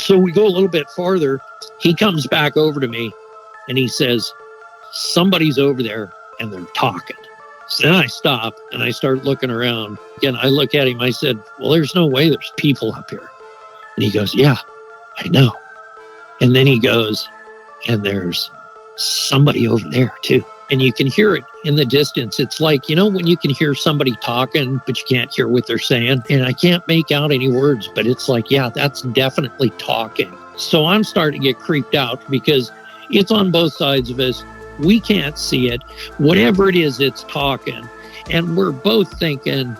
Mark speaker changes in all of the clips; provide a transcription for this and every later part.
Speaker 1: So we go a little bit farther. He comes back over to me and he says, somebody's over there and they're talking. So then I stop and I start looking around. Again, I look at him. I said, well, there's no way there's people up here. And he goes, yeah, I know. And then he goes, and there's somebody over there too. And you can hear it in the distance. It's like, you know, when you can hear somebody talking, but you can't hear what they're saying. And I can't make out any words, but it's like, yeah, that's definitely talking. So I'm starting to get creeped out because it's on both sides of us. We can't see it. Whatever it is, it's talking. And we're both thinking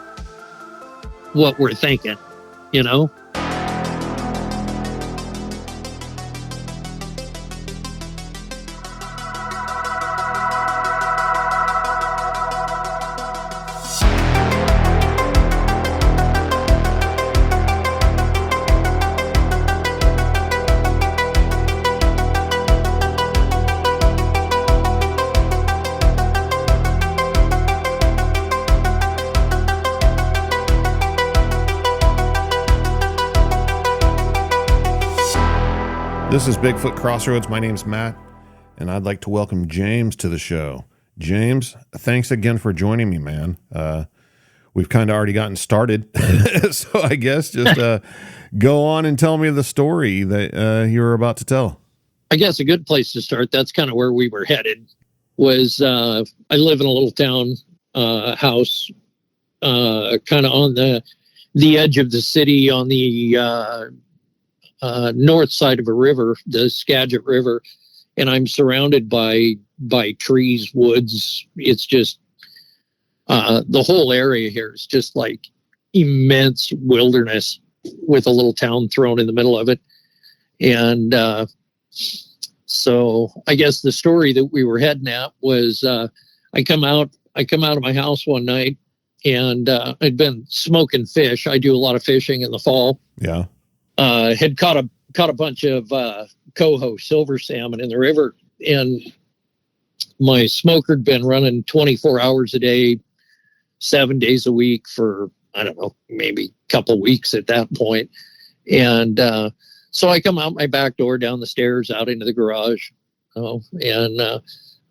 Speaker 1: what we're thinking, you know?
Speaker 2: This is Bigfoot Crossroads. My name's Matt, and I'd like to welcome James to the show. James, thanks again for joining me, man. We've kind of already gotten started, so I guess just go on and tell me the story that you were about to tell.
Speaker 1: I guess a good place to start, that's kind of where we were headed, was I live in a little town house kind of on the edge of the city on the north side of a river, the Skagit River, and I'm surrounded by trees, woods. It's just the whole area here is just like immense wilderness with a little town thrown in the middle of it. And so I guess the story that we were heading at was I come out of my house one night, and I'd been smoking fish. I do a lot of fishing in the fall.
Speaker 2: Yeah.
Speaker 1: Had caught a bunch of coho, silver salmon in the river, and my smoker had been running 24 hours a day, 7 days a week for, I don't know, maybe a couple weeks at that point. And so I come out my back door, down the stairs, out into the garage, and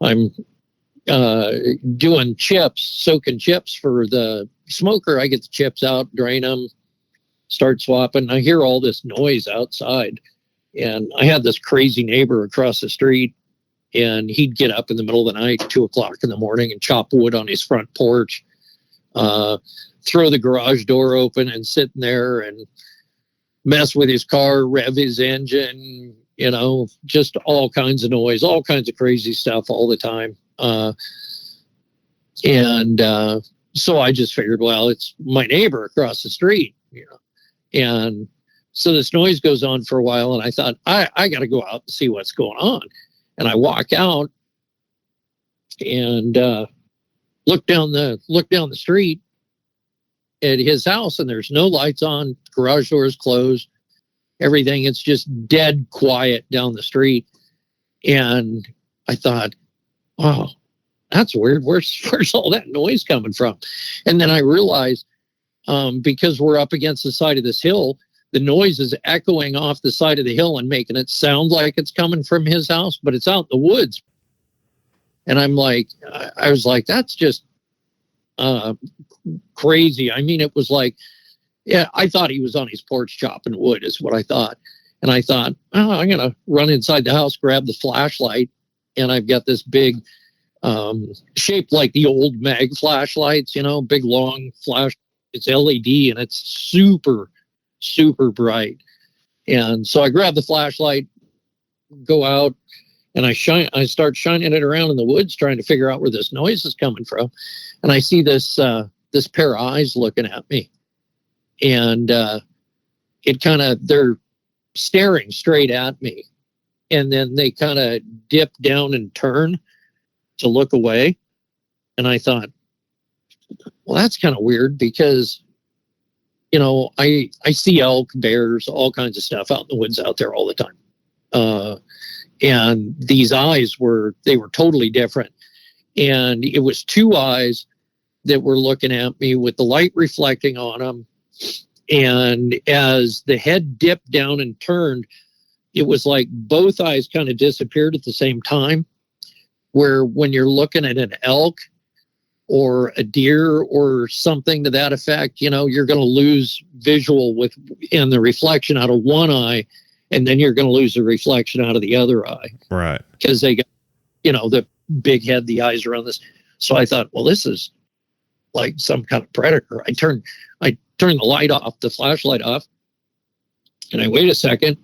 Speaker 1: I'm doing chips, soaking chips for the smoker. I get the chips out, drain them, start swapping. I hear all this noise outside, and I had this crazy neighbor across the street, and he'd get up in the middle of the night, 2:00 in the morning, and chop wood on his front porch, throw the garage door open and sit in there and mess with his car, rev his engine, you know, just all kinds of noise, all kinds of crazy stuff all the time. So I just figured, well, it's my neighbor across the street, you know. And so this noise goes on for a while, and I thought, I got to go out and see what's going on. And I walk out and look down the street at his house, and there's no lights on, garage door is closed, everything. It's just dead quiet down the street. And I thought, oh, that's weird. Where's all that noise coming from? And then I realized, because we're up against the side of this hill, the noise is echoing off the side of the hill and making it sound like it's coming from his house, but it's out in the woods. And I was like, that's just crazy. I mean, it was like, yeah, I thought he was on his porch chopping wood is what I thought. And I thought, oh, I'm going to run inside the house, grab the flashlight. And I've got this big, shaped like the old mag flashlights, you know, big long flash. It's LED, and it's super, super bright. And so I grab the flashlight, go out, and I start shining it around in the woods, trying to figure out where this noise is coming from. And I see this pair of eyes looking at me, and they're staring straight at me, and then they kind of dip down and turn to look away. And I thought, well, that's kind of weird because, you know, I see elk, bears, all kinds of stuff out in the woods out there all the time. And these eyes were totally different. And it was two eyes that were looking at me with the light reflecting on them. And as the head dipped down and turned, it was like both eyes kind of disappeared at the same time, where when you're looking at an elk or a deer or something to that effect, you're going to lose visual in the reflection out of one eye, and then you're going to lose the reflection out of the other eye.
Speaker 2: Right.
Speaker 1: Because they got, the big head, the eyes around this. So I thought, well, this is like some kind of predator. I turned the light off, the flashlight off, and I wait a second,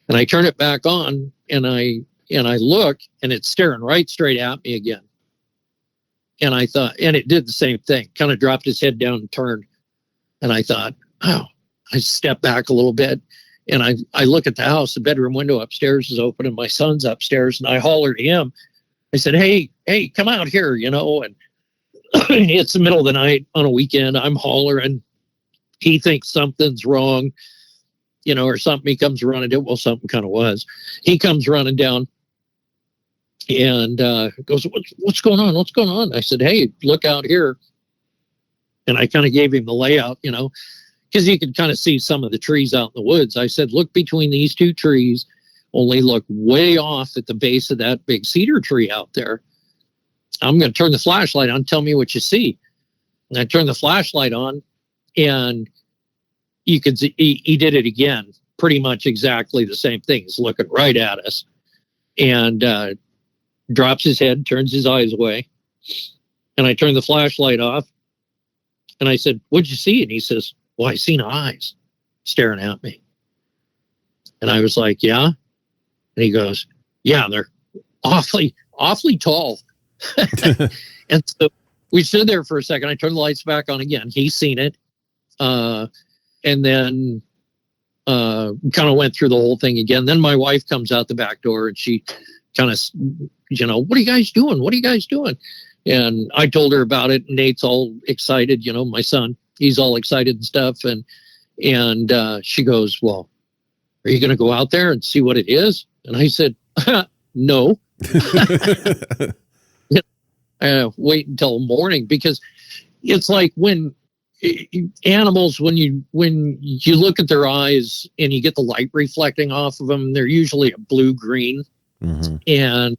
Speaker 1: and I turn it back on, and I look, and it's staring right straight at me again. And I thought, and it did the same thing, kind of dropped his head down and turned. And I thought, oh, I stepped back a little bit, and I look at the house, the bedroom window upstairs is open, and my son's upstairs, and I hollered to him. I said, hey, come out here, and it's the middle of the night on a weekend. I'm hollering. He thinks something's wrong, or something. He comes running down. Well, something kind of was. He comes running down and goes, what's going on? What's going on? I said, hey, look out here. And I kind of gave him the layout, because you could kind of see some of the trees out in the woods. I said, look between these two trees, only look way off at the base of that big cedar tree out there. I'm going to turn the flashlight on. Tell me what you see. And I turned the flashlight on, and you could see he did it again, pretty much exactly the same thing. He's looking right at us, and drops his head, turns his eyes away. And I turned the flashlight off, and I said, what'd you see? And he says, well, I seen eyes staring at me. And I was like, yeah. And he goes, yeah, they're awfully tall. And so we stood there for a second. I turned the lights back on again. He's seen it. And then kind of went through the whole thing again. Then my wife comes out the back door, and she kind of, what are you guys doing? What are you guys doing? And I told her about it. Nate's all excited, my son, he's all excited and stuff. And she goes, well, are you going to go out there and see what it is? And I said, no. Wait until morning, because it's like when animals, when you look at their eyes and you get the light reflecting off of them, they're usually a blue-green. Mm-hmm. And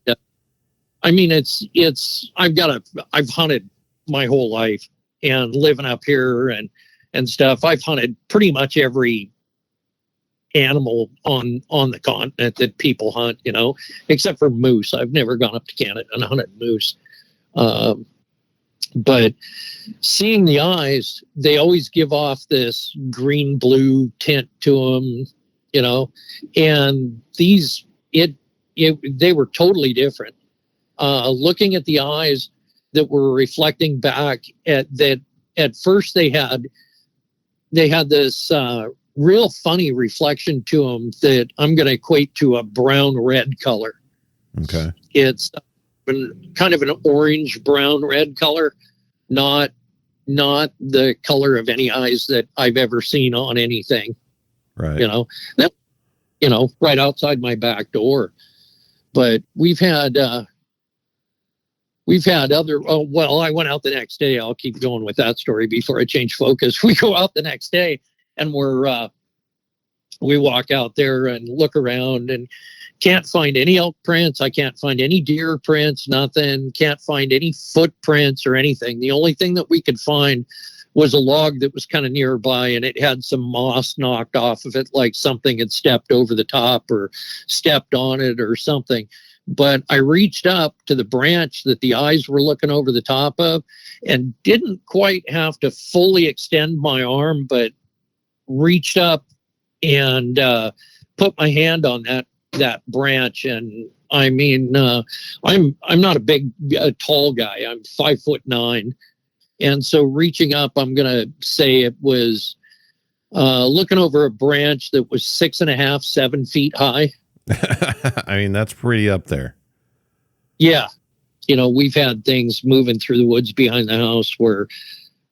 Speaker 1: I mean, I've hunted my whole life, and living up here and stuff, I've hunted pretty much every animal on the continent that people hunt, except for moose. I've never gone up to Canada and hunted moose. But seeing the eyes, they always give off this green blue tint to them, and these, they were totally different. Looking at the eyes that were reflecting back at first they had this real funny reflection to them that I'm going to equate to a brown red color.
Speaker 2: Okay.
Speaker 1: It's kind of an orange brown red color, not the color of any eyes that I've ever seen on anything.
Speaker 2: Right.
Speaker 1: Right outside my back door. But we've had other, I went out the next day. I'll keep going with that story before I change focus. We go out the next day, and we walk out there and look around, and can't find any elk prints. I can't find any deer prints, nothing. Can't find any footprints or anything. The only thing that we could find was a log that was kind of nearby, and it had some moss knocked off of it, like something had stepped over the top or stepped on it or something. But I reached up to the branch that the eyes were looking over the top of, and didn't quite have to fully extend my arm, but reached up and put my hand on that branch. And I mean, I'm not a big, tall guy. I'm 5'9". And so reaching up, I'm going to say it was looking over a branch that was 6.5, 7 feet high.
Speaker 2: I mean, that's pretty up there.
Speaker 1: Yeah. We've had things moving through the woods behind the house where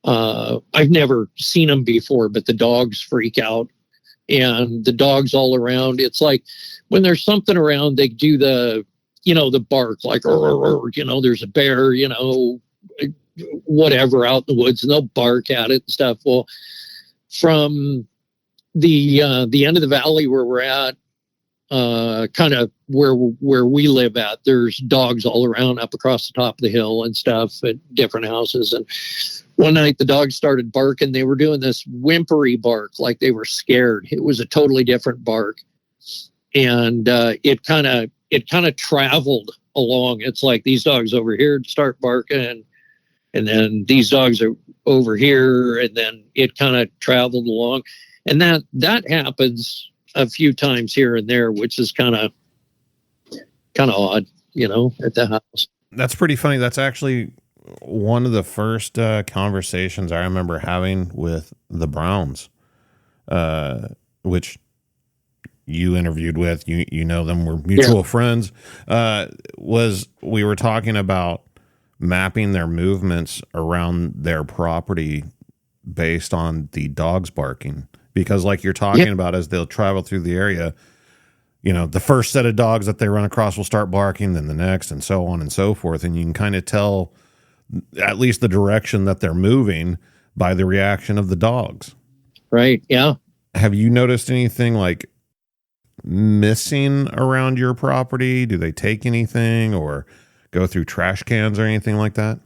Speaker 1: I've never seen them before, but the dogs freak out, and the dogs all around. It's like when there's something around, they do the bark, like, there's a bear, whatever out in the woods, and they'll bark at it and stuff. Well, from the end of the valley where we're at, kind of where we live at, there's dogs all around up across the top of the hill and stuff at different houses. And one night the dogs started barking. They were doing this whimpery bark, like they were scared. It was a totally different bark. And it kind of traveled along. It's like these dogs over here start barking, and then these dogs are over here, and then it kind of traveled along. And that happens a few times here and there, which is kind of odd, at the house.
Speaker 2: That's pretty funny. That's actually one of the first conversations I remember having with the Browns, which you interviewed with. You know them, we're mutual friends. Was we were talking about mapping their movements around their property based on the dogs barking, because like you're talking about, as they'll travel through the area, the first set of dogs that they run across will start barking, then the next, and so on and so forth. And you can kind of tell at least the direction that they're moving by the reaction of the dogs.
Speaker 1: Right. Yeah.
Speaker 2: Have you noticed anything like missing around your property? Do they take anything or go through trash cans or anything like that?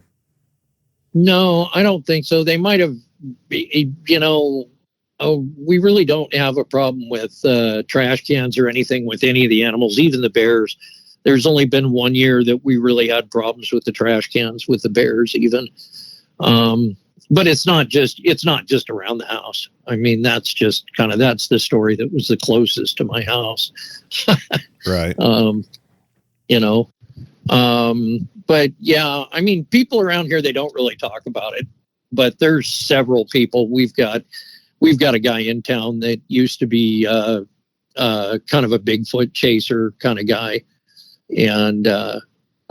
Speaker 1: No, I don't think so. They might have, we really don't have a problem with trash cans or anything with any of the animals, even the bears. There's only been 1 year that we really had problems with the trash cans with the bears even. But it's not just around the house. I mean, that's just that's the story that was the closest to my house.
Speaker 2: Right.
Speaker 1: But yeah, I mean, people around here, they don't really talk about it, but there's several people. We've got a guy in town that used to be kind of a Bigfoot chaser kind of guy. And I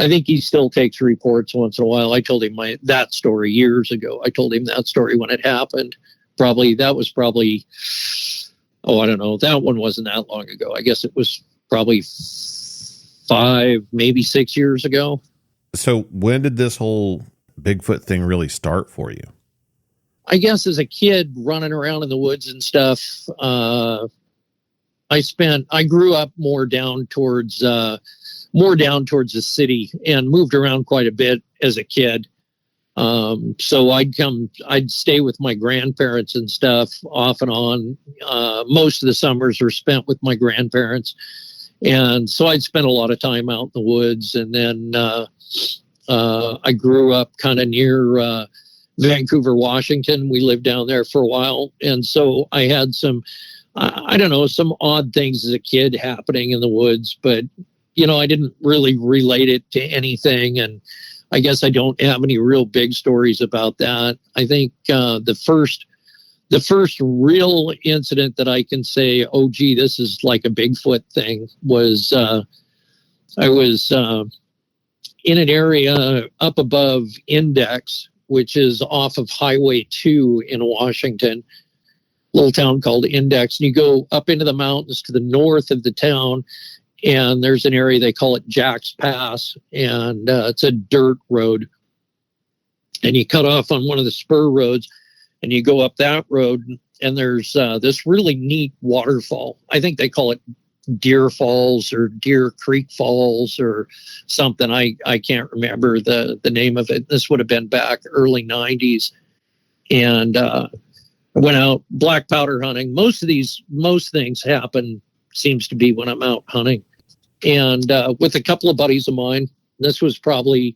Speaker 1: think he still takes reports once in a while. I told him that story years ago. I told him that story when it happened. I don't know. That one wasn't that long ago. I guess it was probably 5, maybe 6 years ago.
Speaker 2: So when did this whole Bigfoot thing really start for you?
Speaker 1: I guess as a kid running around in the woods and stuff, I grew up more down towards the city and moved around quite a bit as a kid. So I'd stay with my grandparents and stuff off and on. Most of the summers were spent with my grandparents. And so I'd spend a lot of time out in the woods. And then I grew up kind of near Vancouver, Washington. We lived down there for a while. And so I had some odd things as a kid happening in the woods. But, I didn't really relate it to anything. And I guess I don't have any real big stories about that. I think the first real incident that I can say, oh, gee, this is like a Bigfoot thing, was I was in an area up above Index, which is off of Highway 2 in Washington, little town called Index. And you go up into the mountains to the north of the town, and there's an area, they call it Jack's Pass, and it's a dirt road. And you cut off on one of the spur roads, and you go up that road, and there's this really neat waterfall. I think they call it Deer Falls or Deer Creek Falls or something. I can't remember the name of it. This would have been back early 90s. And I went out black powder hunting. Most things happen, seems to be when I'm out hunting. And with a couple of buddies of mine, this was probably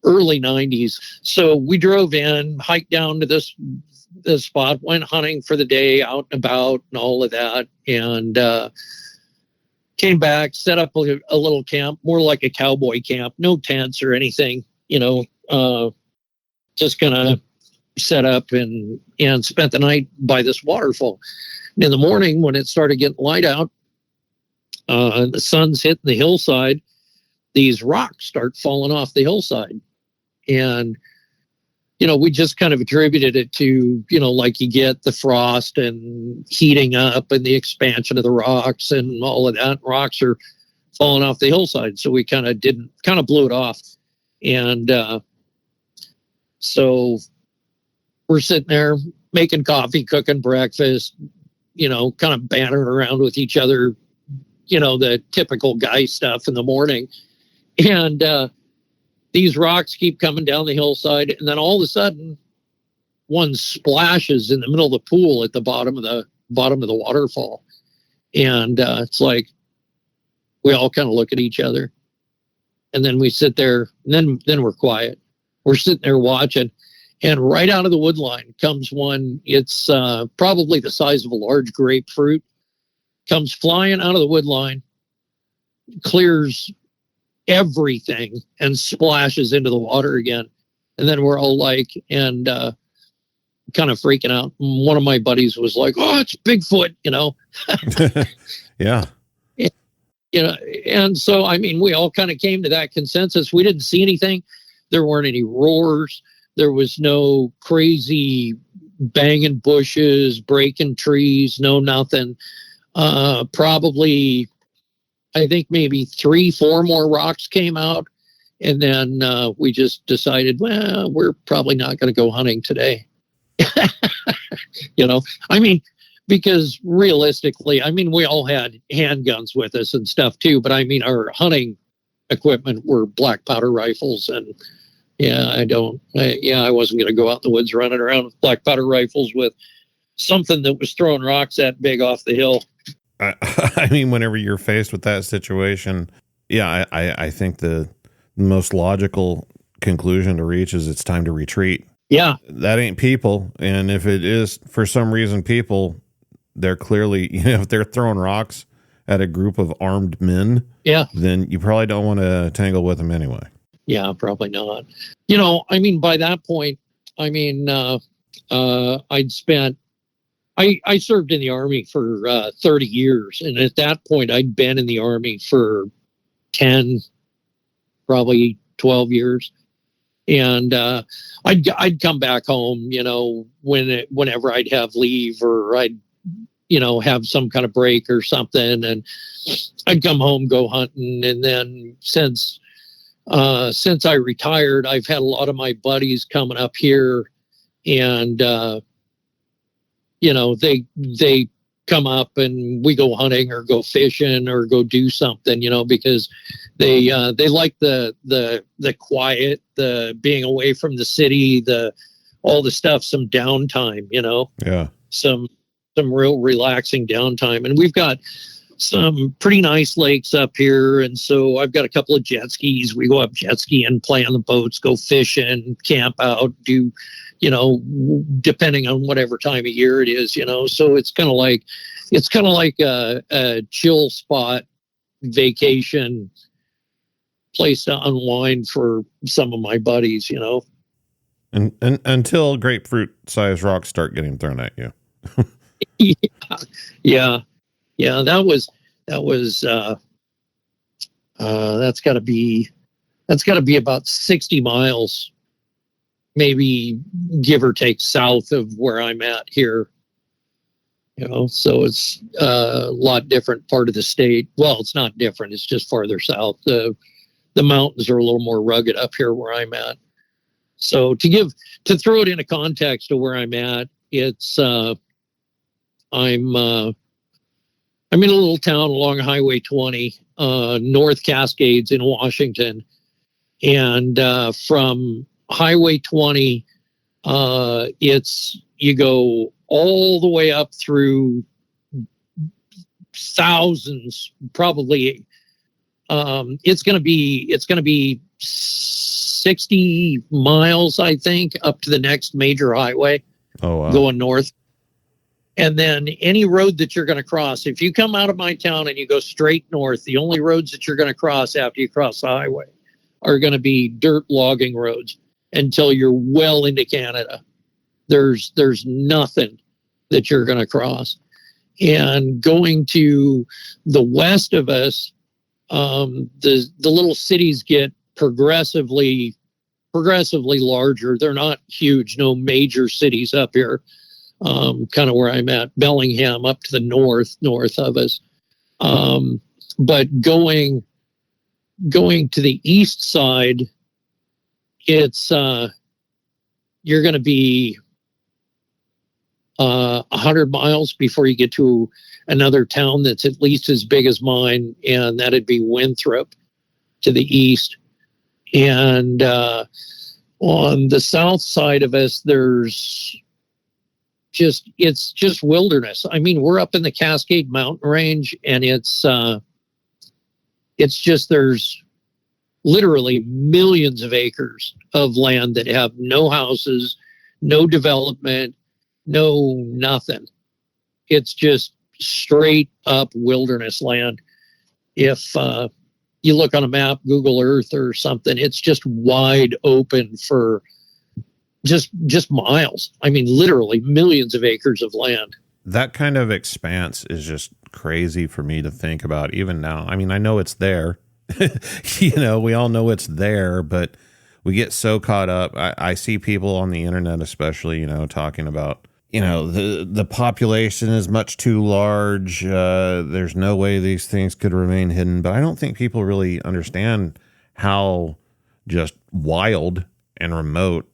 Speaker 1: early 90s. So we drove in, hiked down to this spot, went hunting for the day, out and about and all of that. And came back, set up a little camp, more like a cowboy camp, no tents or anything, just kind of set up and spent the night by this waterfall. And in the morning, when it started getting light out, the sun's hitting the hillside, these rocks start falling off the hillside. And, we just kind of attributed it to, like you get the frost and heating up and the expansion of the rocks and all of that. Rocks are falling off the hillside. So we kind of blew it off. And so we're sitting there making coffee, cooking breakfast, kind of bantering around with each other, the typical guy stuff in the morning. And these rocks keep coming down the hillside. And then all of a sudden, one splashes in the middle of the pool at the bottom of the waterfall. And it's like, we all kind of look at each other. And then we sit there, and then we're quiet. We're sitting there watching. And right out of the wood line comes one. It's probably the size of a large grapefruit. Comes flying out of the wood line, clears everything, and splashes into the water again. And then we're all like, and kind of freaking out. One of my buddies was like, "Oh, it's Bigfoot,"
Speaker 2: Yeah.
Speaker 1: And so, I mean, we all kind of came to that consensus. We didn't see anything. There weren't any roars. There was no crazy banging bushes, breaking trees, no nothing. Probably, I think maybe 3-4 more rocks came out. And then we just decided, well, we're probably not going to go hunting today. I mean, because realistically, I mean, we all had handguns with us and stuff too, but I mean, our hunting equipment were black powder rifles. And I wasn't going to go out in the woods running around with black powder rifles with something that was throwing rocks that big off the hill.
Speaker 2: I mean, whenever you're faced with that situation, I think the most logical conclusion to reach is it's time to retreat.
Speaker 1: Yeah.
Speaker 2: That ain't people. And if it is for some reason people, they're clearly, if they're throwing rocks at a group of armed men, then you probably don't want to tangle with them anyway. Yeah,
Speaker 1: probably not. I mean, by that point, I mean, I served in the Army for 30 years. And at that point, I'd been in the Army for 10, probably 12 years. And I'd come back home, whenever I'd have leave or I'd, have some kind of break or something. And I'd come home, go hunting. And then since I retired, I've had a lot of my buddies coming up here, and they come up and we go hunting or go fishing or go do something, because they like the quiet, the being away from the city, all the stuff, some downtime, some real relaxing downtime. And we've got some pretty nice lakes up here. And so I've got a couple of jet skis. We go up jet skiing, play on the boats, go fishing, camp out, do, depending on whatever time of year it is, so it's kind of like a chill spot, vacation place to unwind for some of my buddies,
Speaker 2: And until grapefruit sized rocks start getting thrown at you.
Speaker 1: Yeah. That was that's got to be about 60 miles, maybe give or take, south of where I'm at here. So it's a lot different part of the state. Well, it's not different. It's just farther south. The mountains are a little more rugged up here where I'm at. So to throw it into context of where I'm at, it's I'm in a little town along Highway 20, North Cascades in Washington. And from Highway 20, you go all the way up through thousands, probably. It's going to be 60 miles, I think, up to the next major highway.
Speaker 2: Oh, wow.
Speaker 1: Going north. And then any road that you're going to cross, if you come out of my town and you go straight north, the only roads that you're going to cross after you cross the highway are going to be dirt logging roads until you're well into Canada. There's nothing that you're going to cross. And going to the west of us, the little cities get progressively larger. They're not huge, no major cities up here. Kind of where I'm at, Bellingham, up to the north of us. But going to the east side, it's you're going to be 100 miles before you get to another town that's at least as big as mine, and that'd be Winthrop to the east. And on the south side of us, it's just wilderness. I mean, we're up in the Cascade Mountain Range, and it's just, there's literally millions of acres of land that have no houses, no development, no nothing. It's just straight up wilderness land. If you look on a map, Google Earth or something, it's just wide open for just miles. I mean, literally millions of acres of land.
Speaker 2: That kind of expanse is just crazy for me to think about even now. I mean, I know it's there. We all know it's there, but we get so caught up. I see people on the internet, especially, talking about, the population is much too large. There's no way these things could remain hidden. But I don't think people really understand how just wild and remote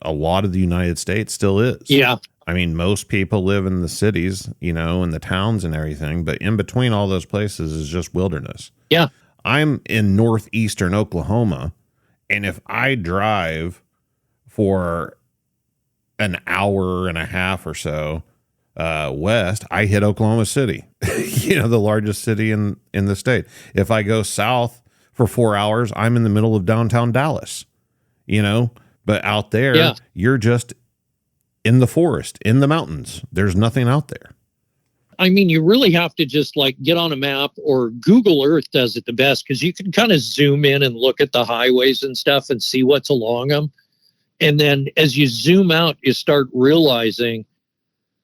Speaker 2: a lot of the United States still is.
Speaker 1: Yeah.
Speaker 2: I mean, most people live in the cities, in the towns and everything, but in between all those places is just wilderness.
Speaker 1: Yeah.
Speaker 2: I'm in northeastern Oklahoma, and if I drive for an hour and a half or so west, I hit Oklahoma City, the largest city in the state. If I go south for 4 hours, I'm in the middle of downtown Dallas, but out there, You're just in the forest, in the mountains. There's nothing out there.
Speaker 1: I mean, you really have to just get on a map, or Google Earth does it the best, because you can kind of zoom in and look at the highways and stuff and see what's along them. And then as you zoom out, you start realizing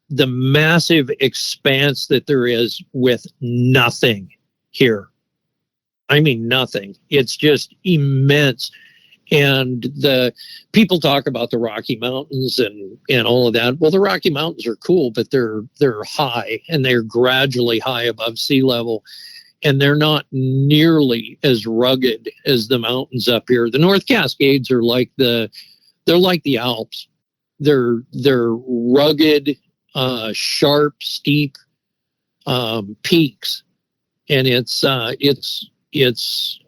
Speaker 1: the massive expanse that there is with nothing here. I mean, nothing. It's just immense. And the people talk about the Rocky Mountains and all of that. Well, the Rocky Mountains are cool, but they're high, and they're gradually high above sea level. And they're not nearly as rugged as the mountains up here. The North Cascades are like the Alps. They're rugged, sharp, steep peaks, and it's a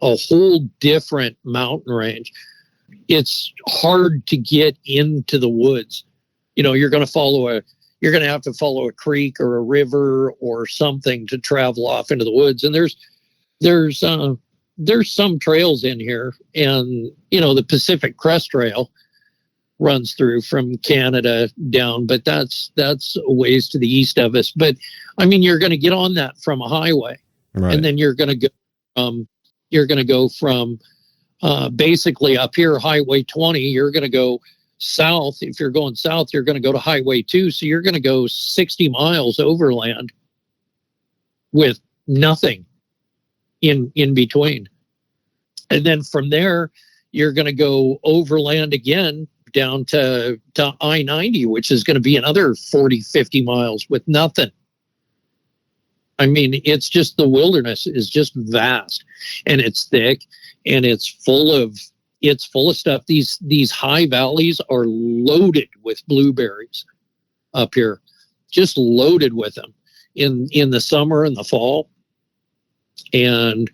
Speaker 1: whole different mountain range. It's hard to get into the woods. You're going to have to follow a creek or a river or something to travel off into the woods. And there's some trails in here, and the Pacific Crest Trail runs through from Canada down, but that's a ways to the east of us. But I mean, you're going to get on that from a highway, right? And then you're going to go from basically up here, Highway 20. You're going to go south. If you're going south, you're going to go to Highway 2. So you're going to go 60 miles overland with nothing in between. And then from there, you're going to go overland again down to I-90, which is going to be another 40, 50 miles with nothing. I mean, it's just, the wilderness is just vast, and it's thick, and it's full of stuff. These high valleys are loaded with blueberries up here, just loaded with them in the summer and the fall. And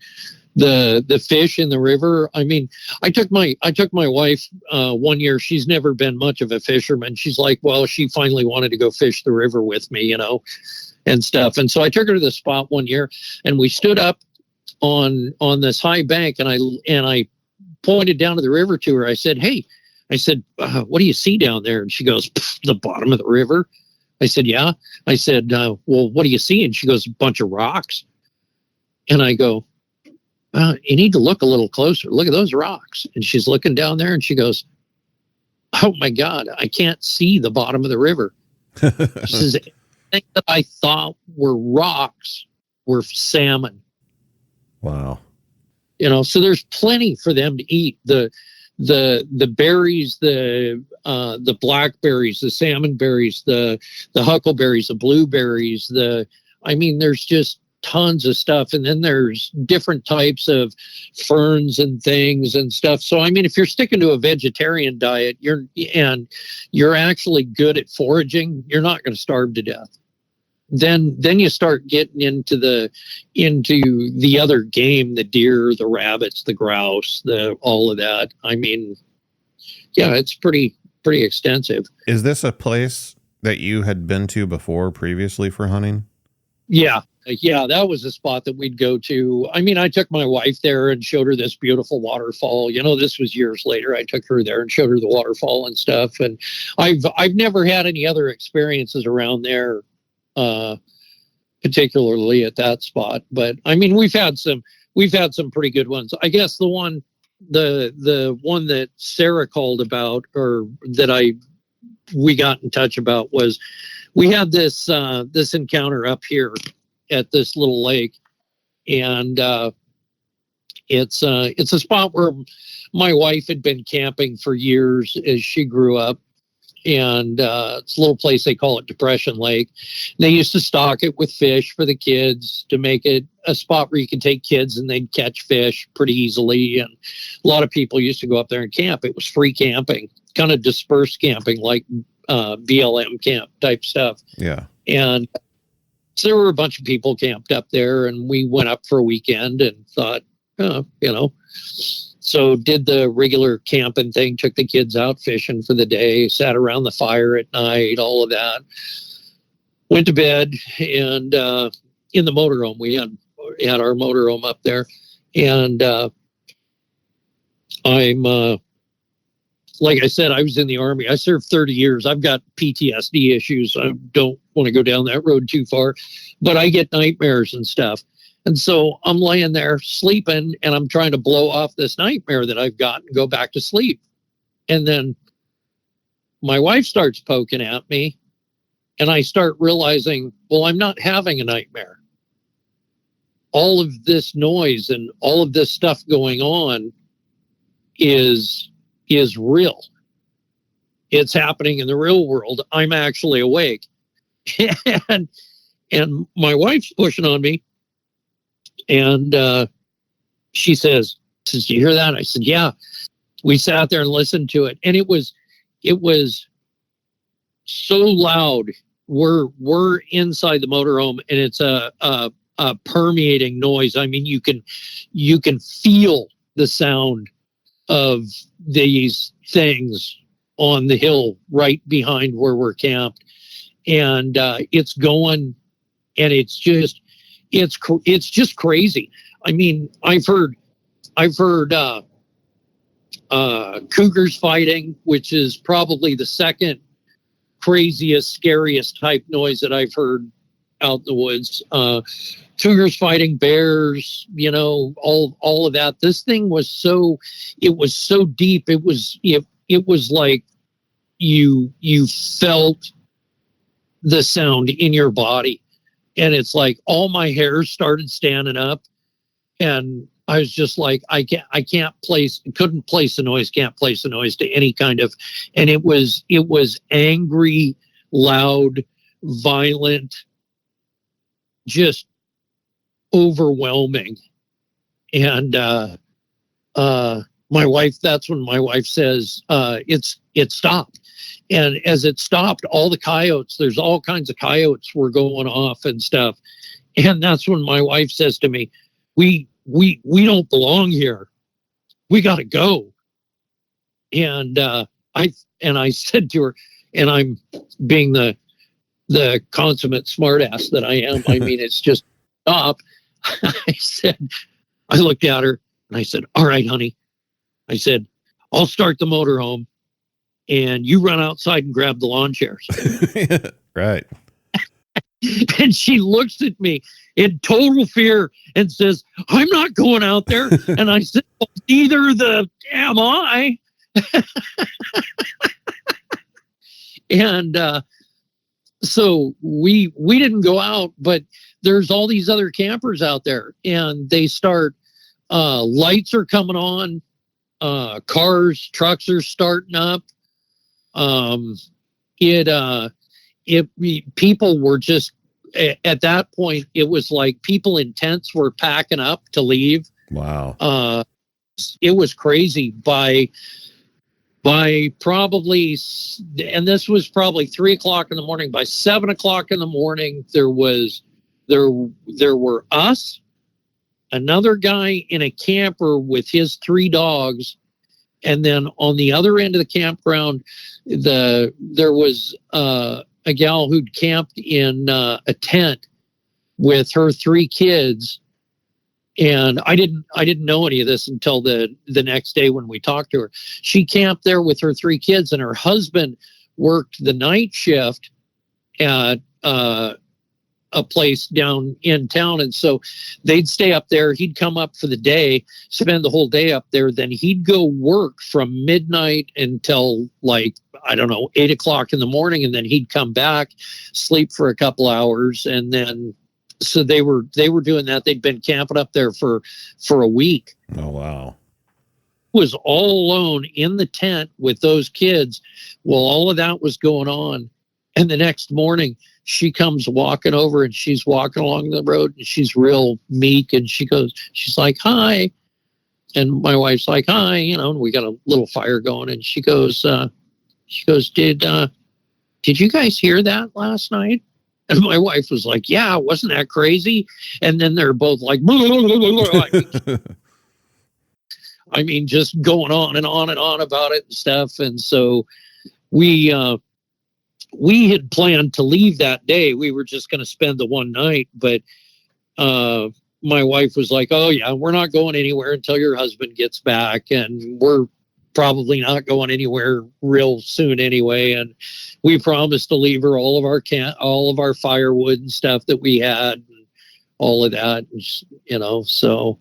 Speaker 1: the fish in the river. I mean, I took my wife 1 year. She's never been much of a fisherman. She's like, well, she finally wanted to go fish the river with me, and stuff. And so I took her to the spot 1 year, and we stood up on this high bank, and I pointed down to the river to her. I said, hey, what do you see down there? And she goes, the bottom of the river. I said, yeah. I said, well, what do you see? And she goes, a bunch of rocks. And I go, you need to look a little closer. Look at those rocks. And she's looking down there, and she goes, oh my God, I can't see the bottom of the river. She says, things that I thought were rocks were salmon.
Speaker 2: Wow.
Speaker 1: So there's plenty for them to eat. The berries, the blackberries, the salmon berries, the huckleberries, the blueberries, there's just tons of stuff. And then there's different types of ferns and things and stuff. So, I mean, if you're sticking to a vegetarian diet, you're actually good at foraging, you're not going to starve to death. Then you start getting into the other game, the deer, the rabbits, the grouse, all of that. I mean, yeah, it's pretty extensive.
Speaker 2: Is this a place that you had been to before previously for hunting?
Speaker 1: Yeah, that was a spot that we'd go to. I mean, I took my wife there and showed her this beautiful waterfall. This was years later. I took her there and showed her the waterfall and stuff. And I've never had any other experiences around there, particularly at that spot. But I mean, we've had some pretty good ones. I guess the one that Sarah called about, or that we got in touch about, was we had this encounter up here at this little lake, and it's a spot where my wife had been camping for years as she grew up. And it's a little place, they call it Depression Lake. They used to stock it with fish for the kids to make it a spot where you could take kids and they'd catch fish pretty easily. And a lot of people used to go up there and camp. It was free camping, kind of dispersed camping, like BLM camp type stuff.
Speaker 2: Yeah.
Speaker 1: And so there were a bunch of people camped up there, and we went up for a weekend and thought, so did the regular camping thing, took the kids out fishing for the day, sat around the fire at night, all of that. Went to bed, and in the motorhome, we had our motorhome up there. And I'm, like I said, I was in the Army. I served 30 years. I've got PTSD issues. I don't want to go down that road too far, but I get nightmares and stuff. And so I'm laying there sleeping, and I'm trying to blow off this nightmare that I've got and go back to sleep. And then my wife starts poking at me, and I start realizing, well, I'm not having a nightmare. All of this noise and all of this stuff going on is real. It's happening in the real world. I'm actually awake. and my wife's pushing on me. And she says, "Do you hear that?" I said, "Yeah." We sat there and listened to it, and it was so loud. We're inside the motorhome, and it's a permeating noise. I mean, you can feel the sound of these things on the hill right behind where we're camped, and it's going, and it's just crazy. I mean, I've heard cougars fighting, which is probably the second craziest, scariest type noise that I've heard out in the woods. Cougars fighting bears, all of that. This thing was so deep. It was like you felt the sound in your body. And it's like all my hairs started standing up, and I was just like, couldn't place the noise to any kind of, and it was angry, loud, violent, just overwhelming. And my wife, that's when my wife says, it stopped. And as it stopped, all the coyotes, there's all kinds of coyotes were going off and stuff. And that's when my wife says to me, we don't belong here. We got to go. And I said to her, and I'm being the consummate smartass that I am. I mean, it's just stop. I looked at her and I said, "All right, honey." I said, "I'll start the motorhome, and you run outside and grab the lawn chairs."
Speaker 2: Right.
Speaker 1: And she looks at me in total fear and says, "I'm not going out there." And I said, "Well, neither the am I." And so we didn't go out, but there's all these other campers out there, and they start, lights are coming on, cars, trucks are starting up. People were just at that point, it was like people in tents were packing up to leave.
Speaker 2: Wow.
Speaker 1: It was crazy. By probably, and this was probably 3 o'clock in the morning. By 7 o'clock in the morning, there were us, another guy in a camper with his 3 dogs, and then on the other end of the campground, there was a gal who'd camped in a tent with her 3 kids. And I didn't know any of this until the next day when we talked to her. She camped there with her 3 kids, and her husband worked the night shift at a place down in town. And so they'd stay up there. He'd come up for the day, spend the whole day up there. Then he'd go work from midnight until, like, I don't know, 8 o'clock in the morning. And then he'd come back, sleep for a couple hours. And then, so they were doing that. They'd been camping up there for a week.
Speaker 2: Oh, wow.
Speaker 1: Was all alone in the tent with those kids while all of that was going on. And the next morning, she comes walking over, and she's walking along the road, and she's real meek, and she's like, hi. And my wife's like, hi, and we got a little fire going. And she goes, did you guys hear that last night? And my wife was like, yeah, wasn't that crazy? And then they're both like, I mean, just going on and on and on about it and stuff. And so we had planned to leave that day. We were just going to spend the one night, but my wife was like, oh yeah, we're not going anywhere until your husband gets back, and we're probably not going anywhere real soon anyway. And we promised to leave her all of our firewood and stuff that we had, and all of that, so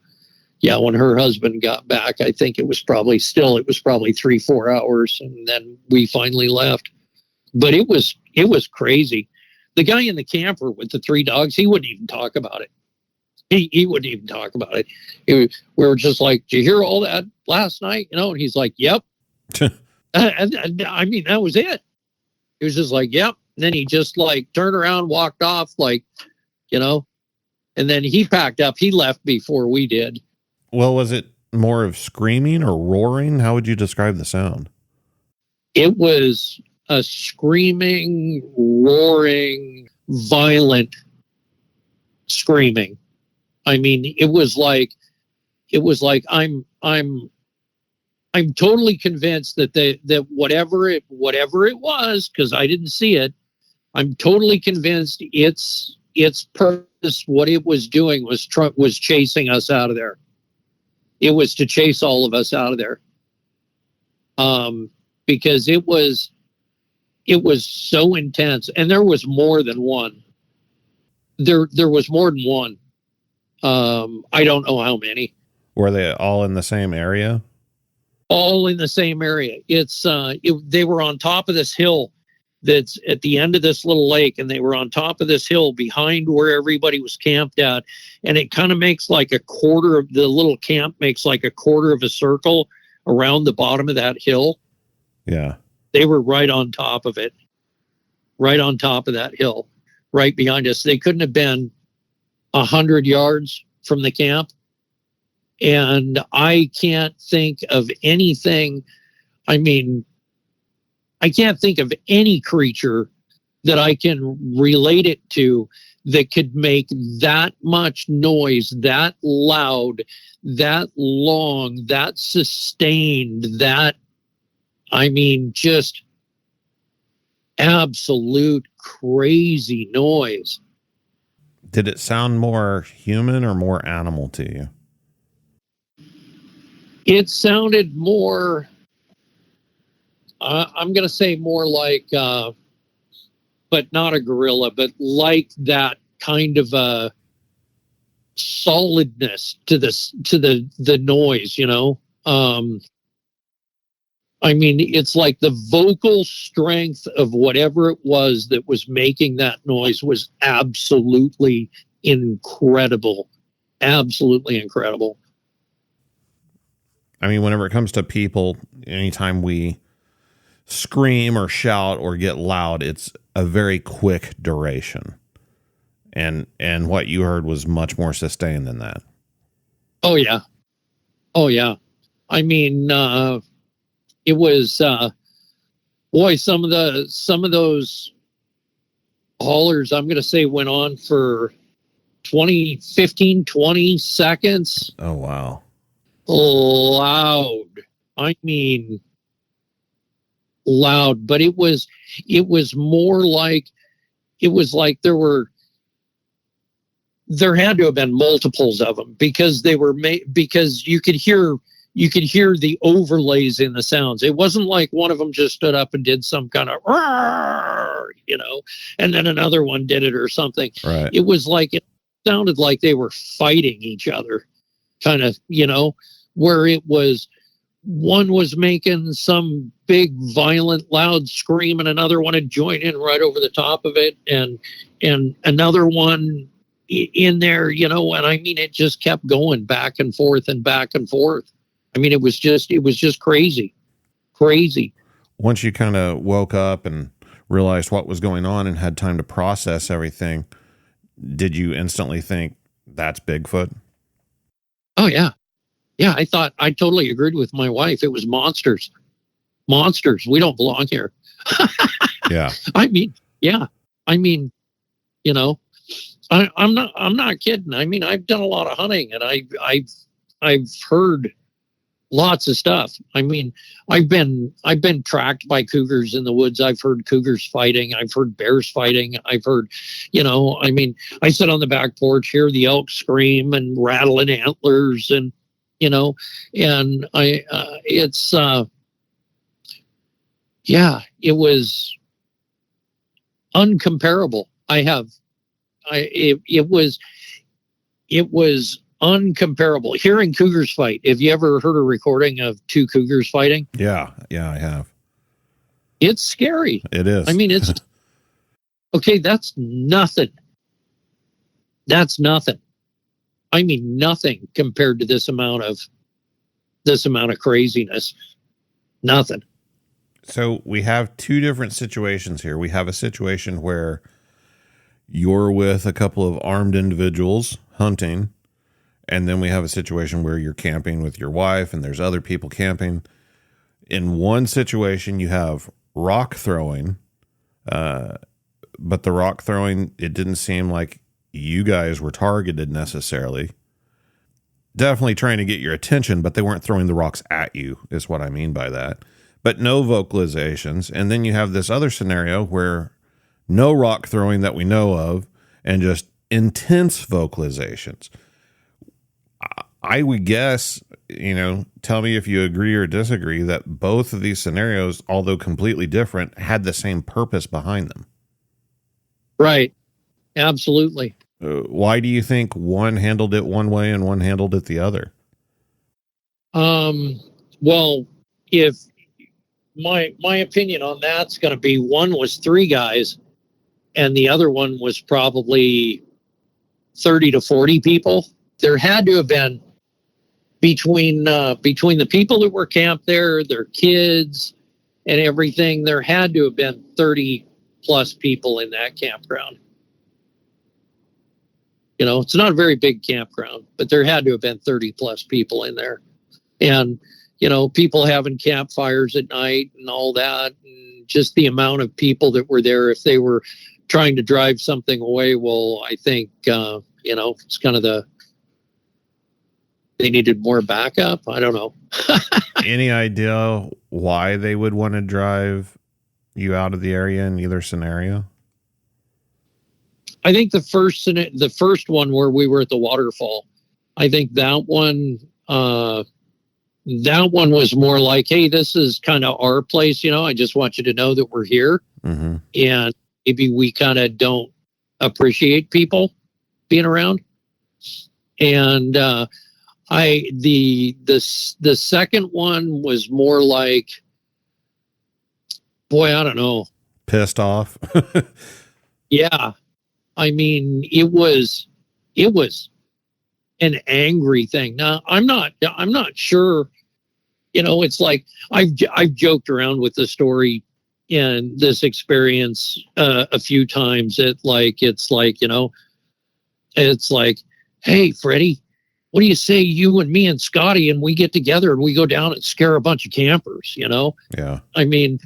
Speaker 1: yeah, when her husband got back, I think it was probably 3-4 hours, and then we finally left. But it was crazy. The guy in the camper with the 3 dogs, he wouldn't even talk about it. He wouldn't even talk about it. We were just like, did you hear all that last night? And he's like, yep. and I mean, that was it. He was just like, yep. And then he just like turned around, walked off, like, and then he packed up. He left before we did.
Speaker 2: Well, was it more of screaming or roaring? How would you describe the sound?
Speaker 1: It was a screaming, roaring, violent screaming. I mean, it was like I'm totally convinced that whatever it was, because I didn't see it, I'm totally convinced its purpose, what it was doing was chasing us out of there. It was to chase all of us out of there. Because it was so intense, and there was more than one. There was more than one. I don't know how many.
Speaker 2: Were they all in the same area?
Speaker 1: All in the same area. They were on top of this hill that's at the end of this little lake, and they were on top of this hill behind where everybody was camped at, and it kind of makes like a quarter of the little camp makes like a quarter of a circle around the bottom of that hill.
Speaker 2: Yeah.
Speaker 1: They were right on top of it, right on top of that hill, right behind us. They couldn't have been 100 yards from the camp. And I can't think of anything. I mean, I can't think of any creature that I can relate it to that could make that much noise, that loud, that long, that sustained, just absolute crazy noise.
Speaker 2: Did it sound more human or more animal to you?
Speaker 1: It sounded more, I'm going to say more like, but not a gorilla, but like that kind of a solidness to the noise, it's like the vocal strength of whatever it was that was making that noise was absolutely incredible. Absolutely incredible.
Speaker 2: I mean, whenever it comes to people, anytime we scream or shout or get loud, it's a very quick duration. and what you heard was much more sustained than that.
Speaker 1: Oh yeah. I mean, it was boy, some of those haulers, I'm going to say, went on for 20 seconds.
Speaker 2: Oh wow.
Speaker 1: Loud. I mean, loud, but it was more like, it was like there had to have been multiples of them, because they were because you could hear the overlays in the sounds. It wasn't like one of them just stood up and did some kind of, and then another one did it or something.
Speaker 2: Right.
Speaker 1: It was like, it sounded like they were fighting each other, kind of, where it was, one was making some big, violent, loud scream, and another one had joined in right over the top of it, and another one in there, and I mean, it just kept going back and forth and back and forth. I mean, it was just crazy.
Speaker 2: Once you kind of woke up and realized what was going on and had time to process everything, did you instantly think that's Bigfoot?
Speaker 1: Oh yeah. Yeah, I totally agreed with my wife. It was monsters. We don't belong here.
Speaker 2: Yeah.
Speaker 1: I mean, yeah. I mean, I'm not kidding. I mean, I've done a lot of hunting, and I've heard lots of stuff. I mean, I've been tracked by cougars in the woods. I've heard cougars fighting. I've heard bears fighting. I've heard, I mean, I sit on the back porch, hear the elk scream and rattling antlers, and and it's it was uncomparable. It was uncomparable. Hearing cougars fight. Have you ever heard a recording of two cougars fighting?
Speaker 2: Yeah, I have.
Speaker 1: It's scary.
Speaker 2: It is.
Speaker 1: I mean, it's okay. That's nothing. I mean, nothing compared to this amount of craziness. Nothing.
Speaker 2: So we have two different situations here. We have a situation where you're with a couple of armed individuals hunting, and then we have a situation where you're camping with your wife and there's other people camping. In one situation, you have rock throwing, but the rock throwing, it didn't seem like you guys were targeted necessarily. Definitely trying to get your attention, but they weren't throwing the rocks at you, is what I mean by that. But no vocalizations. And then you have this other scenario where no rock throwing that we know of, and just intense vocalizations. I would guess, tell me if you agree or disagree, that both of these scenarios, although completely different, had the same purpose behind them.
Speaker 1: Right. Absolutely.
Speaker 2: Why do you think one handled it one way and one handled it the other?
Speaker 1: Well, if my opinion on that's going to be, one was 3 guys and the other one was probably 30 to 40 people. There had to have been between the people that were camped there, their kids and everything, there had to have been 30 plus people in that campground. It's not a very big campground, but there had to have been 30 plus people in there. And, people having campfires at night and all that, and just the amount of people that were there, if they were trying to drive something away, well, I think, it's kind of they needed more backup. I don't know.
Speaker 2: Any idea why they would want to drive you out of the area in either scenario?
Speaker 1: I think the first one where we were at the waterfall, I think that one was more like, hey, this is kind of our place. I just want you to know that we're here. Mm-hmm. And maybe we kind of don't appreciate people being around. And the second one was more like, boy, I don't know.
Speaker 2: Pissed off.
Speaker 1: Yeah. I mean, it was an angry thing. Now, I'm not sure, it's like I've joked around with the story and this experience a few times. It's like, it's like, hey, Freddie, what do you say you and me and Scotty and we get together and we go down and scare a bunch of campers, you know?
Speaker 2: Yeah.
Speaker 1: I mean,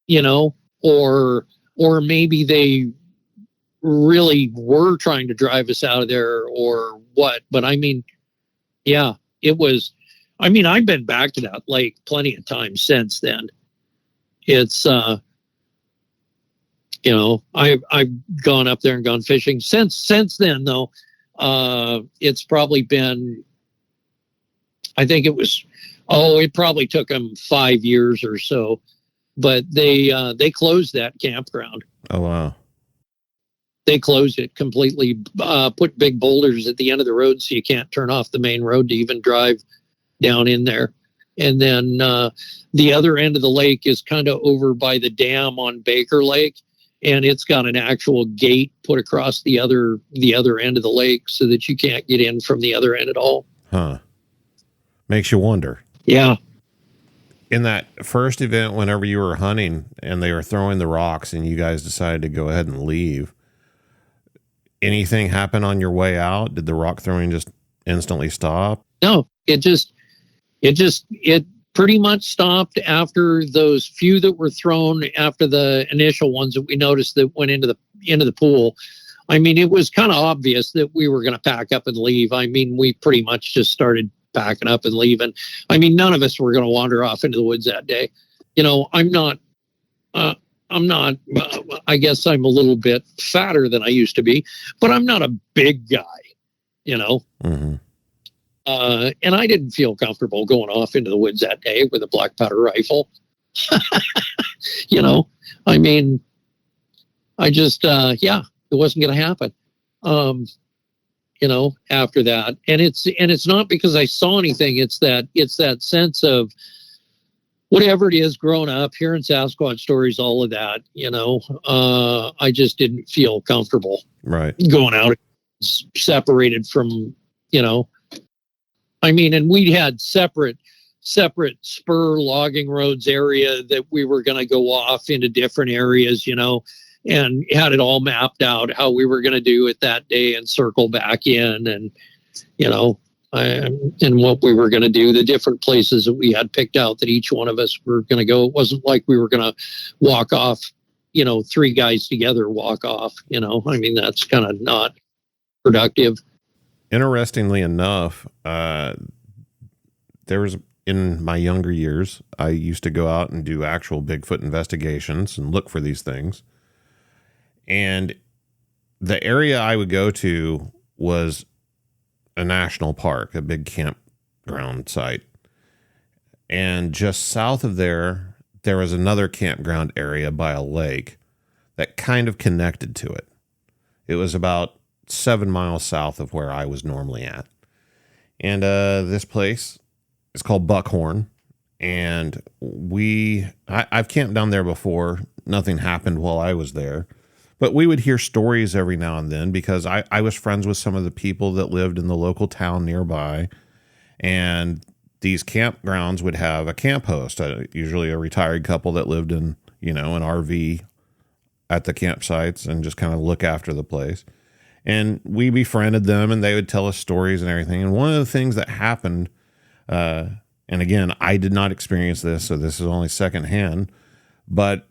Speaker 1: you know, or maybe they really were trying to drive us out of there or what. But I mean, yeah, it was, I mean, I've been back to that lake plenty of times since then. It's, you know, I've gone up there and gone fishing since then, though. It's probably been, I think it was, it probably took them 5 years or so, but they closed that campground.
Speaker 2: Oh, wow.
Speaker 1: They closed it completely, put big boulders at the end of the road so you can't turn off the main road to even drive down in there. And then the other end of the lake is kind of over by the dam on Baker Lake, and it's got an actual gate put across the other end of the lake so that you can't get in from the other end at all.
Speaker 2: Huh. Makes you wonder.
Speaker 1: Yeah.
Speaker 2: In that first event, whenever you were hunting and they were throwing the rocks and you guys decided to go ahead and leave, anything happen on your way out? Did the rock throwing just instantly stop?
Speaker 1: No, it pretty much stopped after those few that were thrown after the initial ones that we noticed that went into the pool. I mean, it was kind of obvious that we were going to pack up and leave. I mean, we pretty much just started packing up and leaving. I mean, none of us were going to wander off into the woods that day. You know, I'm not, I guess I'm a little bit fatter than I used to be, but I'm not a big guy, you know?
Speaker 2: Mm-hmm.
Speaker 1: And I didn't feel comfortable going off into the woods that day with a black powder rifle. You know, I mean, I just, it wasn't going to happen. You know, after that, and it's not because I saw anything. It's that sense of whatever it is, growing up, hearing Sasquatch stories, all of that, you know, I just didn't feel comfortable going out separated from, you know, I mean, and we had separate spur logging roads area that we were going to go off into different areas, you know, and had it all mapped out how we were going to do it that day and circle back in and, you know, and what we were going to do, the different places that we had picked out that each one of us were going to go. It wasn't like we were going to walk off, you know, 3 guys together walk off, you know, I mean, that's kind of not productive.
Speaker 2: Interestingly enough, there was, in my younger years, I used to go out and do actual Bigfoot investigations and look for these things. And the area I would go to was a national park, a big campground site. And just south of there was another campground area by a lake that kind of connected to it. It was about 7 miles south of where I was normally at. And this place is called Buckhorn. And I've camped down there before. Nothing happened while I was there. But we would hear stories every now and then because I was friends with some of the people that lived in the local town nearby. And these campgrounds would have a camp host, usually a retired couple that lived in, you know, an RV at the campsites and just kind of look after the place. And we befriended them and they would tell us stories and everything. And one of the things that happened, and again, I did not experience this, so this is only secondhand, but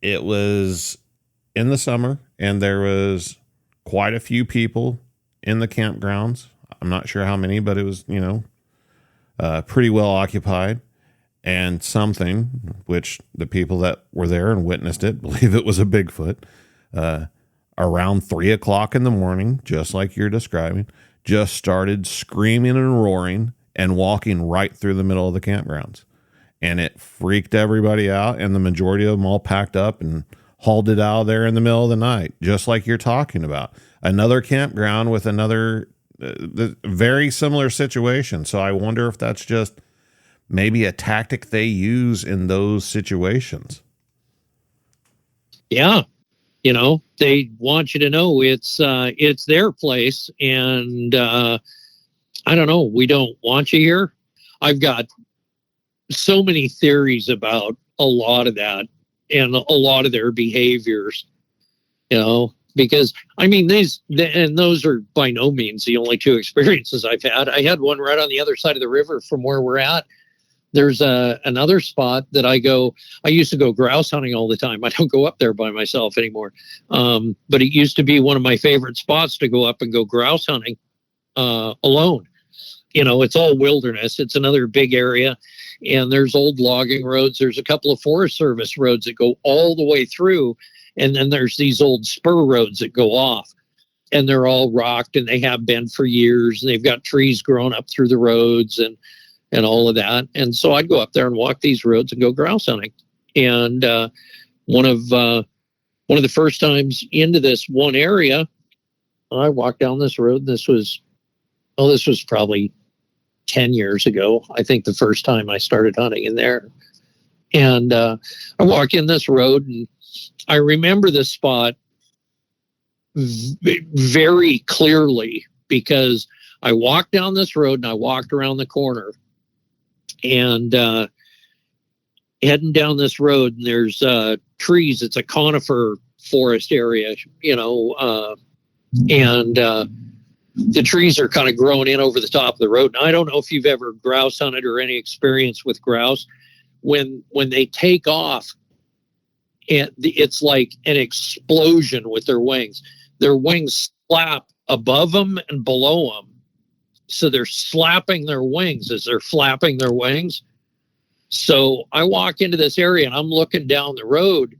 Speaker 2: it was in the summer and there was quite a few people in the campgrounds. I'm not sure how many, but it was, you know, pretty well occupied. And something, which the people that were there and witnessed it believe it was a Bigfoot, around 3 o'clock in the morning, just like you're describing, just started screaming and roaring and walking right through the middle of the campgrounds. And it freaked everybody out, and the majority of them all packed up and hauled it out of there in the middle of the night, just like you're talking about. Another campground with another very similar situation. So I wonder if that's just maybe a tactic they use in those situations.
Speaker 1: Yeah. You know, they want you to know it's their place. And I don't know, we don't want you here. I've got so many theories about a lot of that and a lot of their behaviors. You know, because I mean, and those are by no means the only two experiences I've had. I had one right on the other side of the river from where we're at. There's another spot that I used to go grouse hunting all the time. I don't go up there by myself anymore. But it used to be one of my favorite spots to go up and go grouse hunting alone. You know, it's all wilderness. It's another big area. And there's old logging roads. There's a couple of Forest Service roads that go all the way through. And then there's these old spur roads that go off. And they're all rocked, and they have been for years. And they've got trees growing up through the roads and all of that. And so I'd go up there and walk these roads and go grouse hunting. And one of the first times into this one area, I walked down this road. This was probably 10 years ago. I think the first time I started hunting in there. And I walk in this road, and I remember this spot very clearly because I walked down this road and I walked around the corner. And heading down this road, and there's trees. It's a conifer forest area, you know, and the trees are kind of growing in over the top of the road. And I don't know if you've ever grouse hunted or any experience with grouse. When they take off, it's like an explosion with their wings. Their wings slap above them and below them. So they're slapping their wings as they're flapping their wings. So I walk into this area, and I'm looking down the road,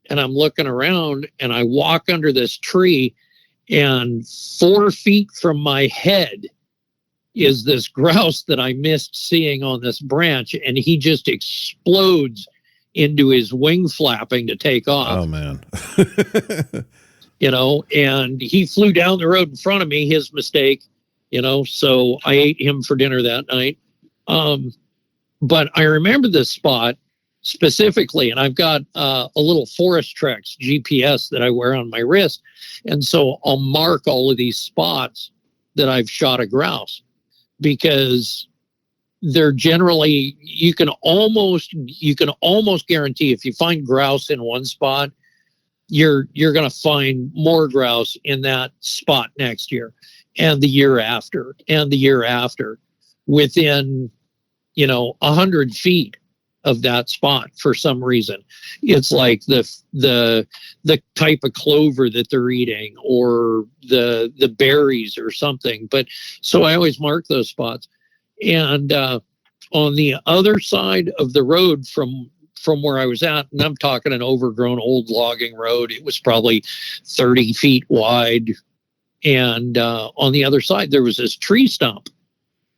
Speaker 1: and I'm looking around, and I walk under this tree, and 4 feet from my head is this grouse that I missed seeing on this branch, and he just explodes into his wing flapping to take off.
Speaker 2: Oh, man.
Speaker 1: You know, and he flew down the road in front of me, his mistake. You know, so I ate him for dinner that night. But I remember this spot specifically, and I've got a little Forest Treks GPS that I wear on my wrist. And so I'll mark all of these spots that I've shot a grouse, because they're generally, you can almost guarantee if you find grouse in one spot, you're going to find more grouse in that spot next year. And the year after, and the year after, within, 100 feet of that spot for some reason. It's like the type of clover that they're eating, or the berries or something. But so I always mark those spots. And on the other side of the road from where I was at, and I'm talking an overgrown old logging road, it was probably 30 feet wide. And on the other side, there was this tree stump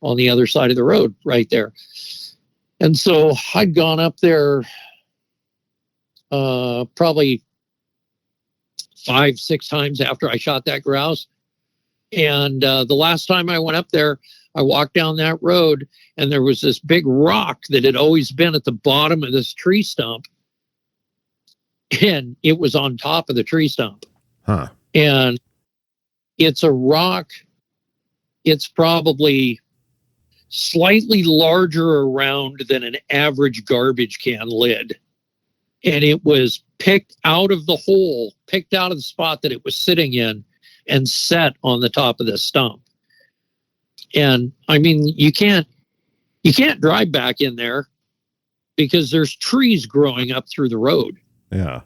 Speaker 1: on the other side of the road right there. And so I'd gone up there probably 5-6 times after I shot that grouse. And the last time I went up there, I walked down that road, and there was this big rock that had always been at the bottom of this tree stump. And it was on top of the tree stump.
Speaker 2: Huh.
Speaker 1: And it's a rock. It's probably slightly larger around than an average garbage can lid. And it was picked out of the hole, picked out of the spot that it was sitting in, and set on the top of the stump. And I mean, you can't drive back in there because there's trees growing up through the road.
Speaker 2: Yeah.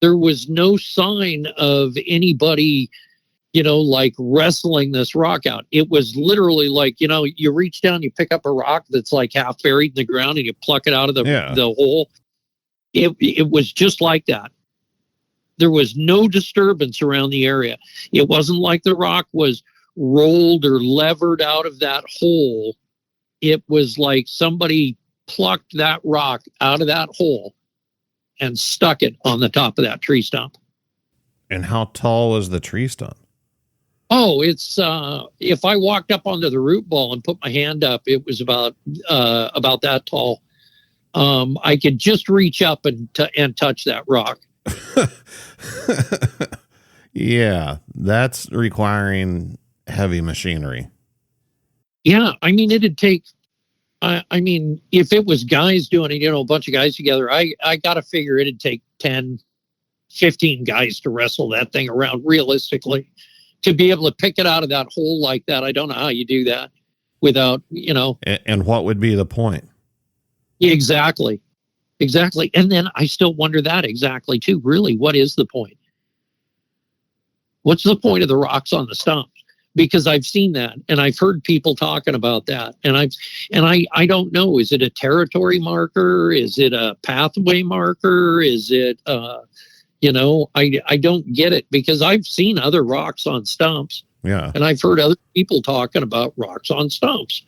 Speaker 1: There was no sign of anybody, like wrestling this rock out. It was literally like, you reach down, you pick up a rock that's like half buried in the ground, and you pluck it out of the hole. It was just like that. There was no disturbance around the area. It wasn't like the rock was rolled or levered out of that hole. It was like somebody plucked that rock out of that hole and stuck it on the top of that tree stump. And
Speaker 2: how tall was the tree stump?
Speaker 1: Oh, it's if I walked up onto the root ball and put my hand up, it was about that tall. I could just reach up and touch that rock.
Speaker 2: Yeah, that's requiring heavy machinery.
Speaker 1: Yeah, I mean, it'd take. I mean, if it was guys doing it, a bunch of guys together, I got to figure it'd take 10, 15 guys to wrestle that thing around realistically. To be able to pick it out of that hole like that, I don't know how you do that without,
Speaker 2: And what would be the point?
Speaker 1: Exactly. And then I still wonder that exactly too. Really, what is the point? What's the point of the rocks on the stumps? Because I've seen that and I've heard people talking about that. And I don't know, is it a territory marker? Is it a pathway marker? Is it, I don't get it, because I've seen other rocks on stumps.
Speaker 2: Yeah.
Speaker 1: And I've heard other people talking about rocks on stumps,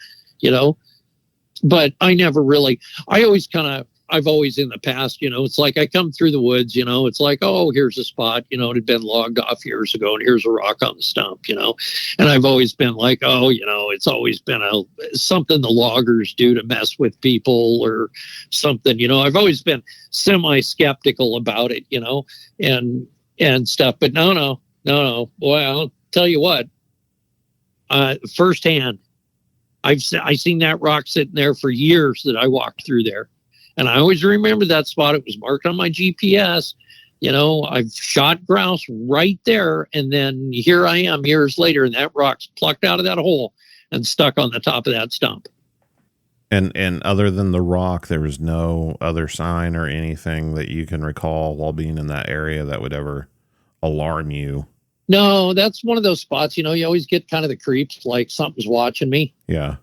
Speaker 1: but I never really, I've always in the past, it's like I come through the woods, it's like, oh, here's a spot, it had been logged off years ago and here's a rock on the stump, and I've always been like, oh, it's always been something the loggers do to mess with people or something, I've always been semi-skeptical about it, and stuff. But no. Boy, I'll tell you what, firsthand, I've seen that rock sitting there for years that I walked through there. And I always remember that spot. It was marked on my GPS. I've shot grouse right there. And then here I am years later, and that rock's plucked out of that hole and stuck on the top of that stump.
Speaker 2: And other than the rock, there was no other sign or anything that you can recall while being in that area that would ever alarm you?
Speaker 1: No, that's one of those spots, you always get kind of the creeps, like something's watching me.
Speaker 2: Yeah.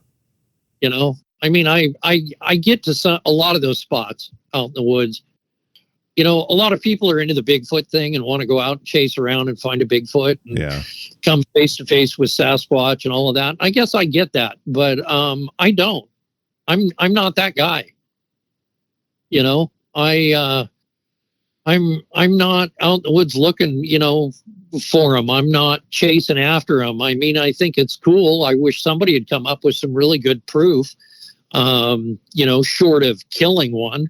Speaker 1: I mean, I get to a lot of those spots out in the woods. A lot of people are into the Bigfoot thing and want to go out and chase around and find a Bigfoot and come face to face with Sasquatch and all of that. I guess I get that, but I don't. I'm not that guy. I'm not out in the woods looking, for them. I'm not chasing after them. I mean, I think it's cool. I wish somebody had come up with some really good proof. Short of killing one,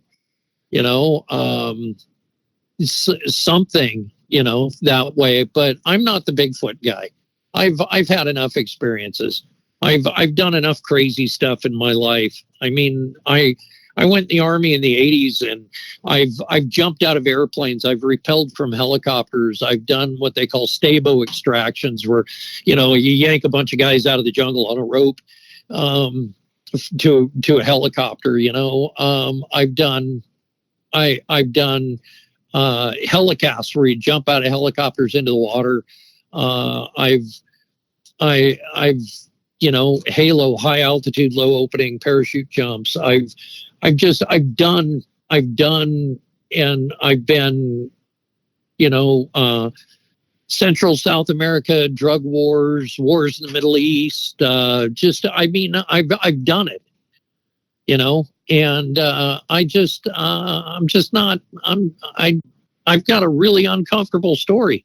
Speaker 1: something, that way. But I'm not the Bigfoot guy. I've had enough experiences. I've done enough crazy stuff in my life. I mean, I went in the Army in the 80s, and I've jumped out of airplanes. I've repelled from helicopters. I've done what they call stabo extractions, where, you yank a bunch of guys out of the jungle on a rope. To a helicopter, I've done helicasts where you jump out of helicopters into the water. I've Halo, high altitude, low opening parachute jumps. I've done, and I've been, Central South America, drug wars in the Middle East. I've done it, and I've got a really uncomfortable story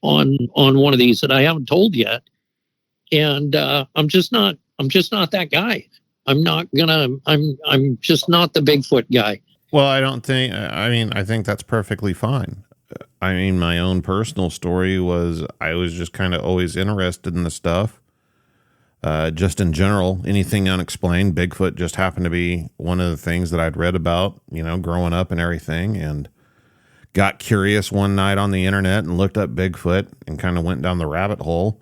Speaker 1: on one of these that I haven't told yet. And I'm just not that guy. I'm just not the Bigfoot guy.
Speaker 2: Well, I think that's perfectly fine. I mean, my own personal story was I was just kind of always interested in the stuff. Just in general, anything unexplained. Bigfoot just happened to be one of the things that I'd read about, growing up and everything, and got curious one night on the internet and looked up Bigfoot and kind of went down the rabbit hole.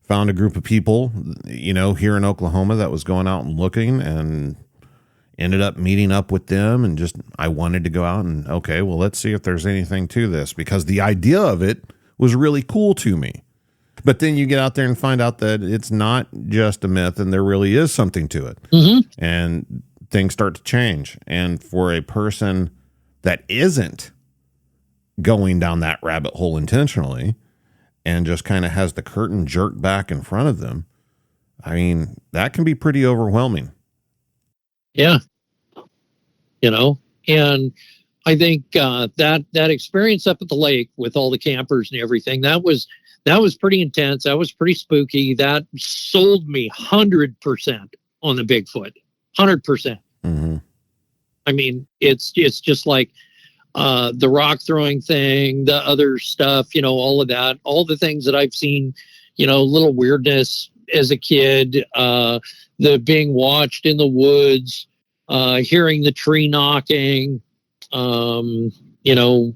Speaker 2: Found a group of people, here in Oklahoma that was going out and looking, and ended up meeting up with them, and I wanted to go out and, okay, well, let's see if there's anything to this, because the idea of it was really cool to me. But then you get out there and find out that it's not just a myth and there really is something to it.
Speaker 1: Mm-hmm.
Speaker 2: And things start to change. And for a person that isn't going down that rabbit hole intentionally and just kind of has the curtain jerked back in front of them, I mean, that can be pretty overwhelming.
Speaker 1: Yeah. And I think that experience up at the lake with all the campers and everything, that was pretty intense. That was pretty spooky. That sold me 100% on the Bigfoot, 100%.
Speaker 2: Mm-hmm.
Speaker 1: I mean, it's just like the rock throwing thing, the other stuff, all of that, all the things that I've seen, little weirdness as a kid, the being watched in the woods, hearing the tree knocking, you know,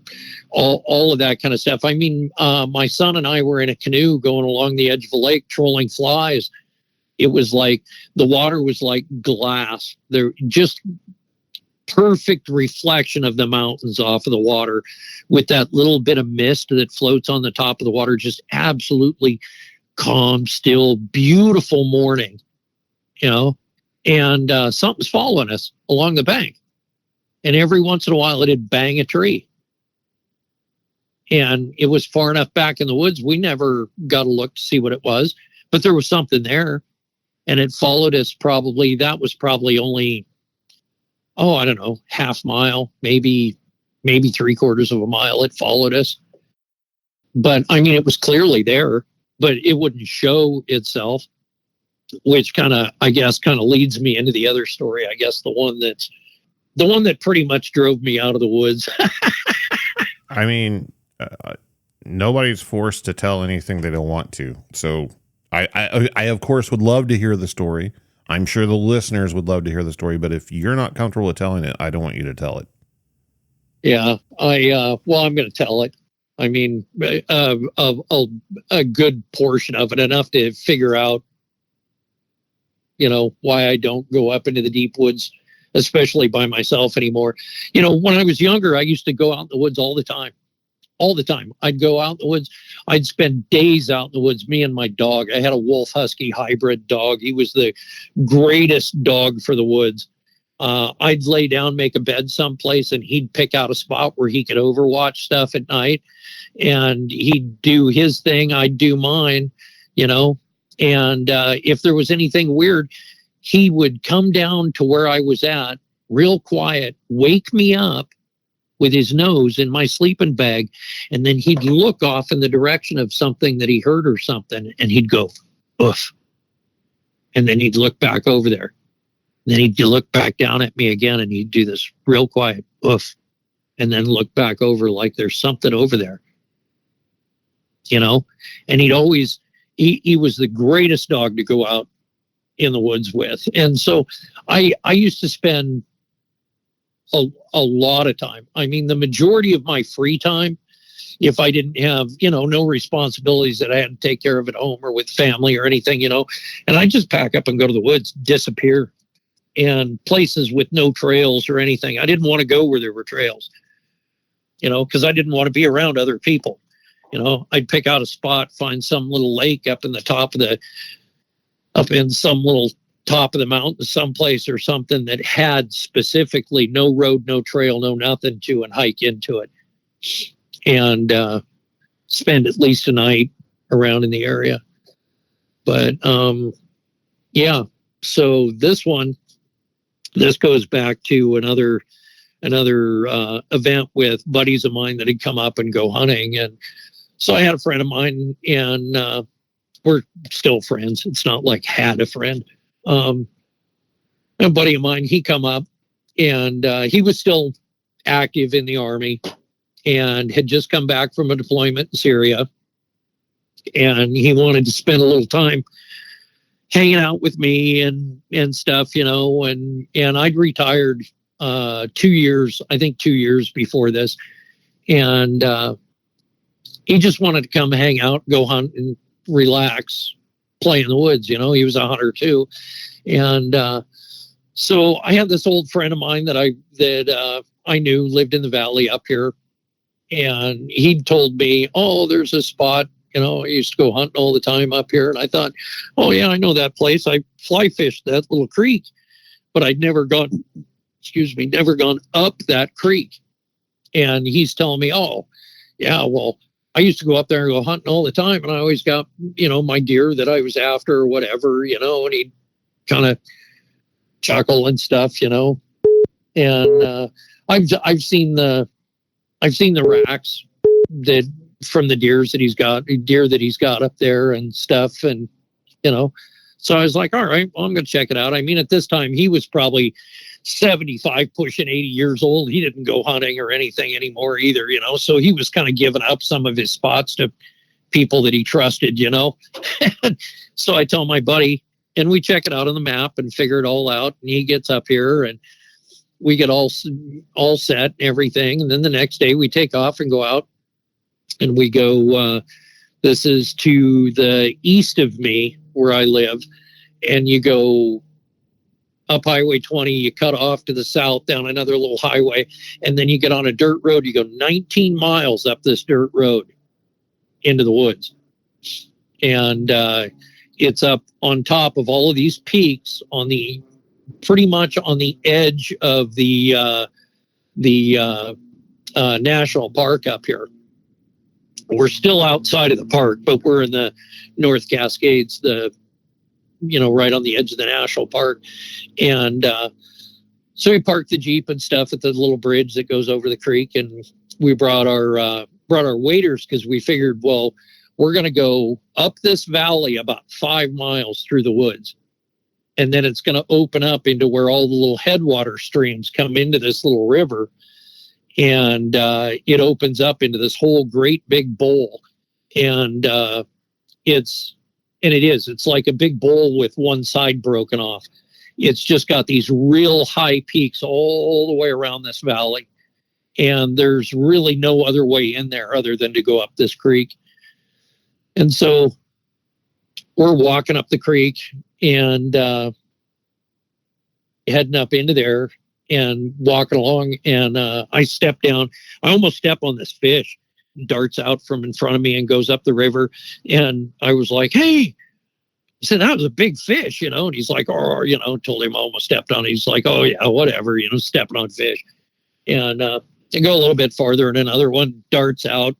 Speaker 1: all of that kind of stuff. I mean, my son and I were in a canoe going along the edge of a lake trolling flies. It was like the water was like glass. They're just perfect reflection of the mountains off of the water with that little bit of mist that floats on the top of the water. Just absolutely calm, still, beautiful morning, you know, and something's following us along the bank. And every once in a while it'd bang a tree. And it was far enough back in the woods, we never got a look to see what it was, but there was something there. And it followed us probably, that was probably only, I don't know, half mile, maybe 3/4 of a mile. It followed us. But I mean, it was clearly there, but it wouldn't show itself, which I guess leads me into the other story. I guess the one that pretty much drove me out of the woods.
Speaker 2: I mean, nobody's forced to tell anything they don't want to. So I of course would love to hear the story. I'm sure the listeners would love to hear the story, but if you're not comfortable with telling it, I don't want you to tell it.
Speaker 1: Yeah, I'm going to tell it. I mean, a good portion of it, enough to figure out, you know, why I don't go up into the deep woods, especially by myself anymore. You know, when I was younger, I used to go out in the woods all the time. I'd go out in the woods. I'd spend days out in the woods, me and my dog. I had a wolf husky hybrid dog. He was the greatest dog for the woods. I'd lay down, make a bed someplace, and he'd pick out a spot where he could overwatch stuff at night. And he'd do his thing. I'd do mine, you know. And if there was anything weird, he would come down to where I was at, real quiet, wake me up with his nose in my sleeping bag, and then he'd look off in the direction of something that he heard or something, and he'd go, oof. And then he'd look back over there. And then he'd look back down at me again, and he'd do this real quiet, oof. And then look back over like there's something over there. You know? And he'd always, he was the greatest dog to go out in the woods with. And so I used to spend a lot of time. I mean, the majority of my free time, if I didn't have, you know, no responsibilities that I had to take care of at home or with family or anything, you know, and I just pack up and go to the woods, disappear, and places with no trails or anything. I didn't want to go where there were trails, you know, because I didn't want to be around other people. You know, I'd pick out a spot, find some little lake up in some little top of the mountain someplace or something that had specifically no road, no trail, no nothing to, and hike into it and spend at least a night around in the area. But yeah, so this goes back to another event with buddies of mine that had come up and go hunting. And so I had a friend of mine, and we're still friends. It's not like had a friend. A buddy of mine, he come up, and he was still active in the Army and had just come back from a deployment in Syria. And he wanted to spend a little time hanging out with me and stuff, you know, and I'd retired 2 years before this. And he just wanted to come hang out, go hunt and relax, play in the woods. You know, he was a hunter too. And so I had this old friend of mine that I knew lived in the valley up here. And he'd told me, oh, there's a spot, you know, I used to go hunting all the time up here. And I thought, oh yeah, I know that place. I fly fished that little creek, but I'd never gone up that creek. And he's telling me, oh yeah, well, I used to go up there and go hunting all the time. And I always got, you know, my deer that I was after or whatever, you know, and he'd kind of chuckle and stuff, you know. And I've seen the racks that from the deer that he's got up there and stuff. And, you know, so I was like, all right, well, I'm going to check it out. I mean, at this time he was probably 75 pushing 80 years old. He didn't go hunting or anything anymore either, you know, so he was kind of giving up some of his spots to people that he trusted, you know. So I tell my buddy, and we check it out on the map and figure it all out. And he gets up here, and we get all set and everything. And then the next day we take off and go out and we go, this is to the east of me where I live. And you go up Highway 20, you cut off to the south down another little highway. And then you get on a dirt road. You go 19 miles up this dirt road into the woods. And it's up on top of all of these peaks on the pretty much on the edge of the national park up here. We're still outside of the park, but we're in the North Cascades, right on the edge of the national park. And so we parked the Jeep and stuff at the little bridge that goes over the creek, and we brought our waders because we figured, well, we're going to go up this valley about 5 miles through the woods. And then it's going to open up into where all the little headwater streams come into this little river. And it opens up into this whole great big bowl. And it's like a big bowl with one side broken off. It's just got these real high peaks all the way around this valley. And there's really no other way in there other than to go up this creek. And so we're walking up the creek and heading up into there and walking along. And I step down. I almost step on this fish. Darts out from in front of me and goes up the river. And I was like, hey, I said, that was a big fish, And he's like, oh, told him I almost stepped on it. He's like, oh, yeah, whatever, stepping on fish. And I go a little bit farther and another one darts out.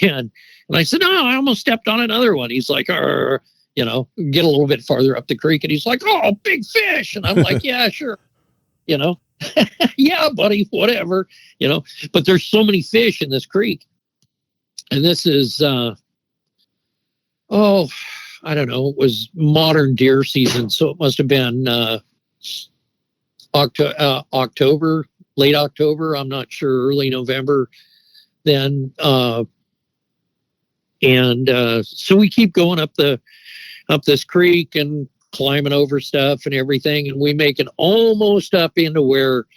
Speaker 1: And I said, no, I almost stepped on another one. He's like, get a little bit farther up the creek. And he's like, oh, big fish. And I'm like, yeah, sure. Yeah, buddy, whatever, but there's so many fish in this creek. And this is, I don't know, it was modern deer season. So it must have been October, late October. I'm not sure, early November then. So we keep going up this creek and climbing over stuff and everything. And we make it almost up into where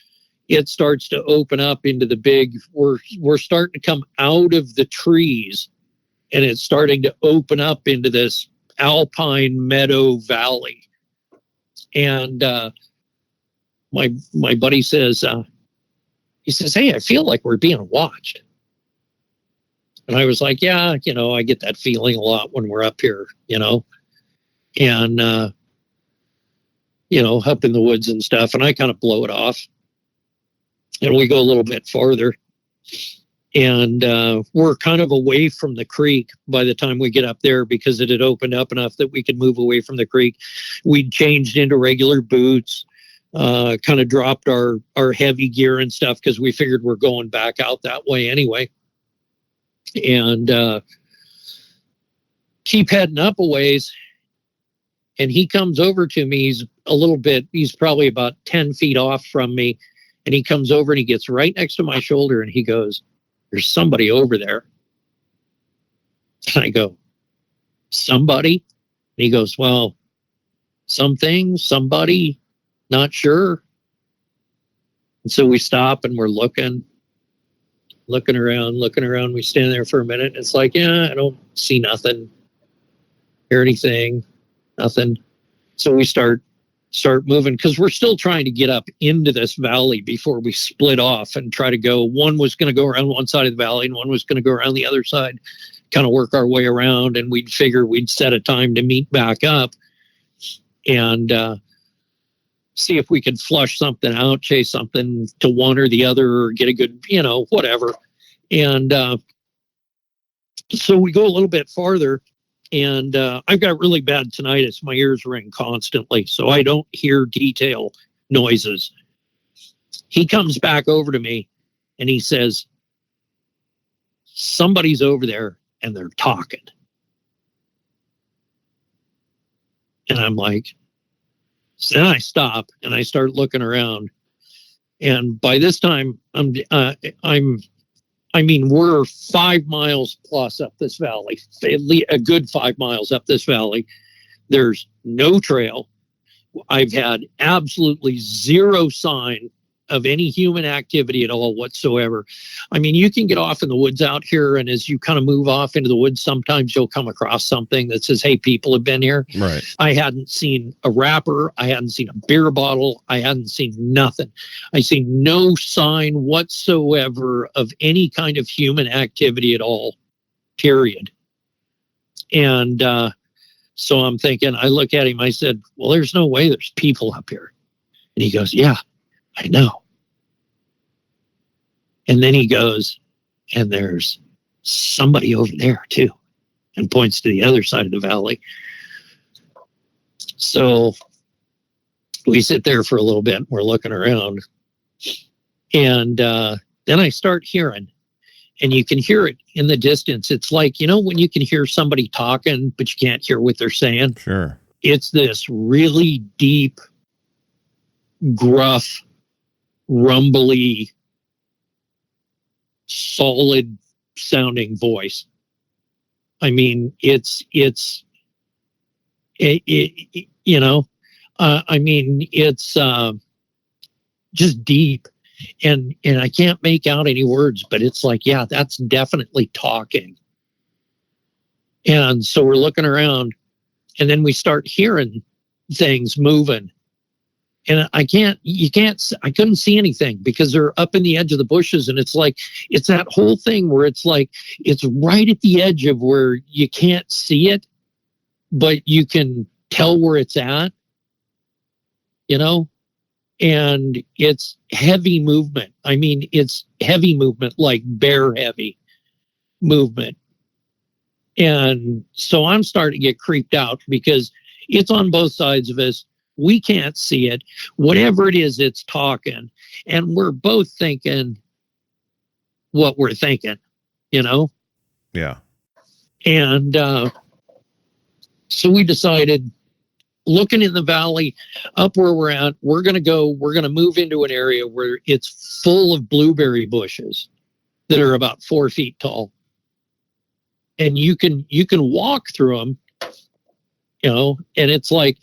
Speaker 1: it starts to open up into the big, we're starting to come out of the trees and it's starting to open up into this alpine meadow valley. And my buddy says, he says, hey, I feel like we're being watched. And I was like, yeah, I get that feeling a lot when we're up here, and, up in the woods and stuff. And I kind of blow it off. And we go a little bit farther. And we're kind of away from the creek by the time we get up there because it had opened up enough that we could move away from the creek. We'd changed into regular boots, kind of dropped our heavy gear and stuff because we figured we're going back out that way anyway. And keep heading up a ways. And he comes over to me. He's probably about 10 feet off from me. And he comes over and he gets right next to my shoulder and he goes, there's somebody over there. And I go, somebody? And he goes, well, something, somebody, not sure. And so we stop and we're looking around. We stand there for a minute. And it's like, yeah, I don't see nothing, hear anything, nothing. So we start moving because we're still trying to get up into this valley before we split off and try to go. One was going to go around one side of the valley and one was going to go around the other side, kind of work our way around. And we'd figure we'd set a time to meet back up and see if we could flush something out, chase something to one or the other, or get a good, whatever. And so we go a little bit farther. And I've got really bad tinnitus. My ears ring constantly, so I don't hear detail noises. He comes back over to me and he says, somebody's over there and they're talking. And I'm like, so then I stop and I start looking around. And by this time, we're 5 miles plus up this valley, a good 5 miles up this valley. There's no trail. I've had absolutely zero sign of any human activity at all whatsoever. I mean, you can get off in the woods out here, and as you kind of move off into the woods, sometimes you'll come across something that says, hey, people have been here.
Speaker 2: Right.
Speaker 1: I hadn't seen a wrapper. I hadn't seen a beer bottle. I hadn't seen nothing. I seen no sign whatsoever of any kind of human activity at all, period. And so I'm thinking, I look at him, I said, well, there's no way there's people up here. And he goes, yeah, I know. And then he goes, and there's somebody over there too, and points to the other side of the valley. So we sit there for a little bit. We're looking around. And then I start hearing, and you can hear it in the distance. It's like, you know, when you can hear somebody talking, but you can't hear what they're saying.
Speaker 2: Sure.
Speaker 1: It's this really deep, gruff, rumbly, solid sounding voice. I mean, it's you know, I mean, it's just deep, and I can't make out any words, but it's like, yeah, that's definitely talking. And so we're looking around, and then we start hearing things moving. And I couldn't see anything because they're up in the edge of the bushes. And it's like, it's that whole thing where it's like, it's right at the edge of where you can't see it, but you can tell where it's at, you know? And it's heavy movement. I mean, it's heavy movement, like bear heavy movement. And so I'm starting to get creeped out because it's on both sides of us. We can't see it. Whatever it is, it's talking. And we're both thinking what we're thinking, you know?
Speaker 2: Yeah.
Speaker 1: And so we decided, looking in the valley up where we're at, we're going to move into an area where it's full of blueberry bushes that are about 4 feet tall. And you can walk through them. You know, and it's like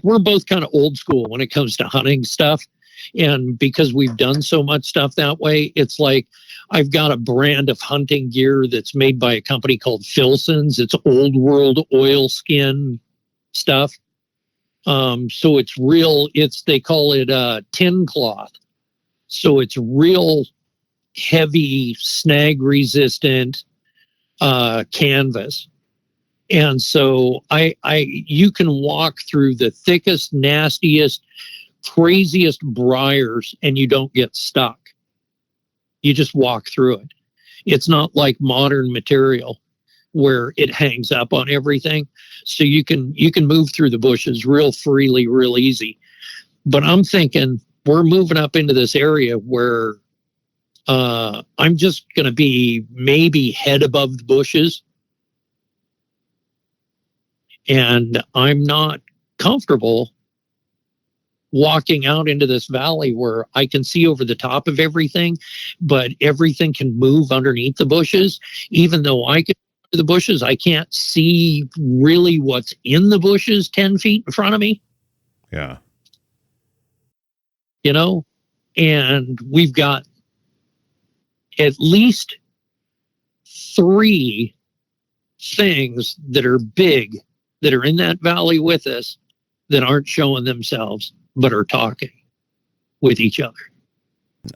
Speaker 1: we're both kind of old school when it comes to hunting stuff. And because we've done so much stuff that way, it's like I've got a brand of hunting gear that's made by a company called Filson's. It's old world oilskin stuff. So it's real, they call it tin cloth. So it's real heavy, snag resistant canvas. And so you can walk through the thickest, nastiest, craziest briars and you don't get stuck. You just walk through it. It's not like modern material where it hangs up on everything. So you can move through the bushes real freely, real easy. But I'm thinking we're moving up into this area where I'm just going to be maybe head above the bushes. And I'm not comfortable walking out into this valley where I can see over the top of everything, but everything can move underneath the bushes. Even though I can see the bushes, I can't see really what's in the bushes 10 feet in front of me.
Speaker 2: Yeah.
Speaker 1: You know, and we've got at least 3 things that are big that are in that valley with us that aren't showing themselves, but are talking with each other.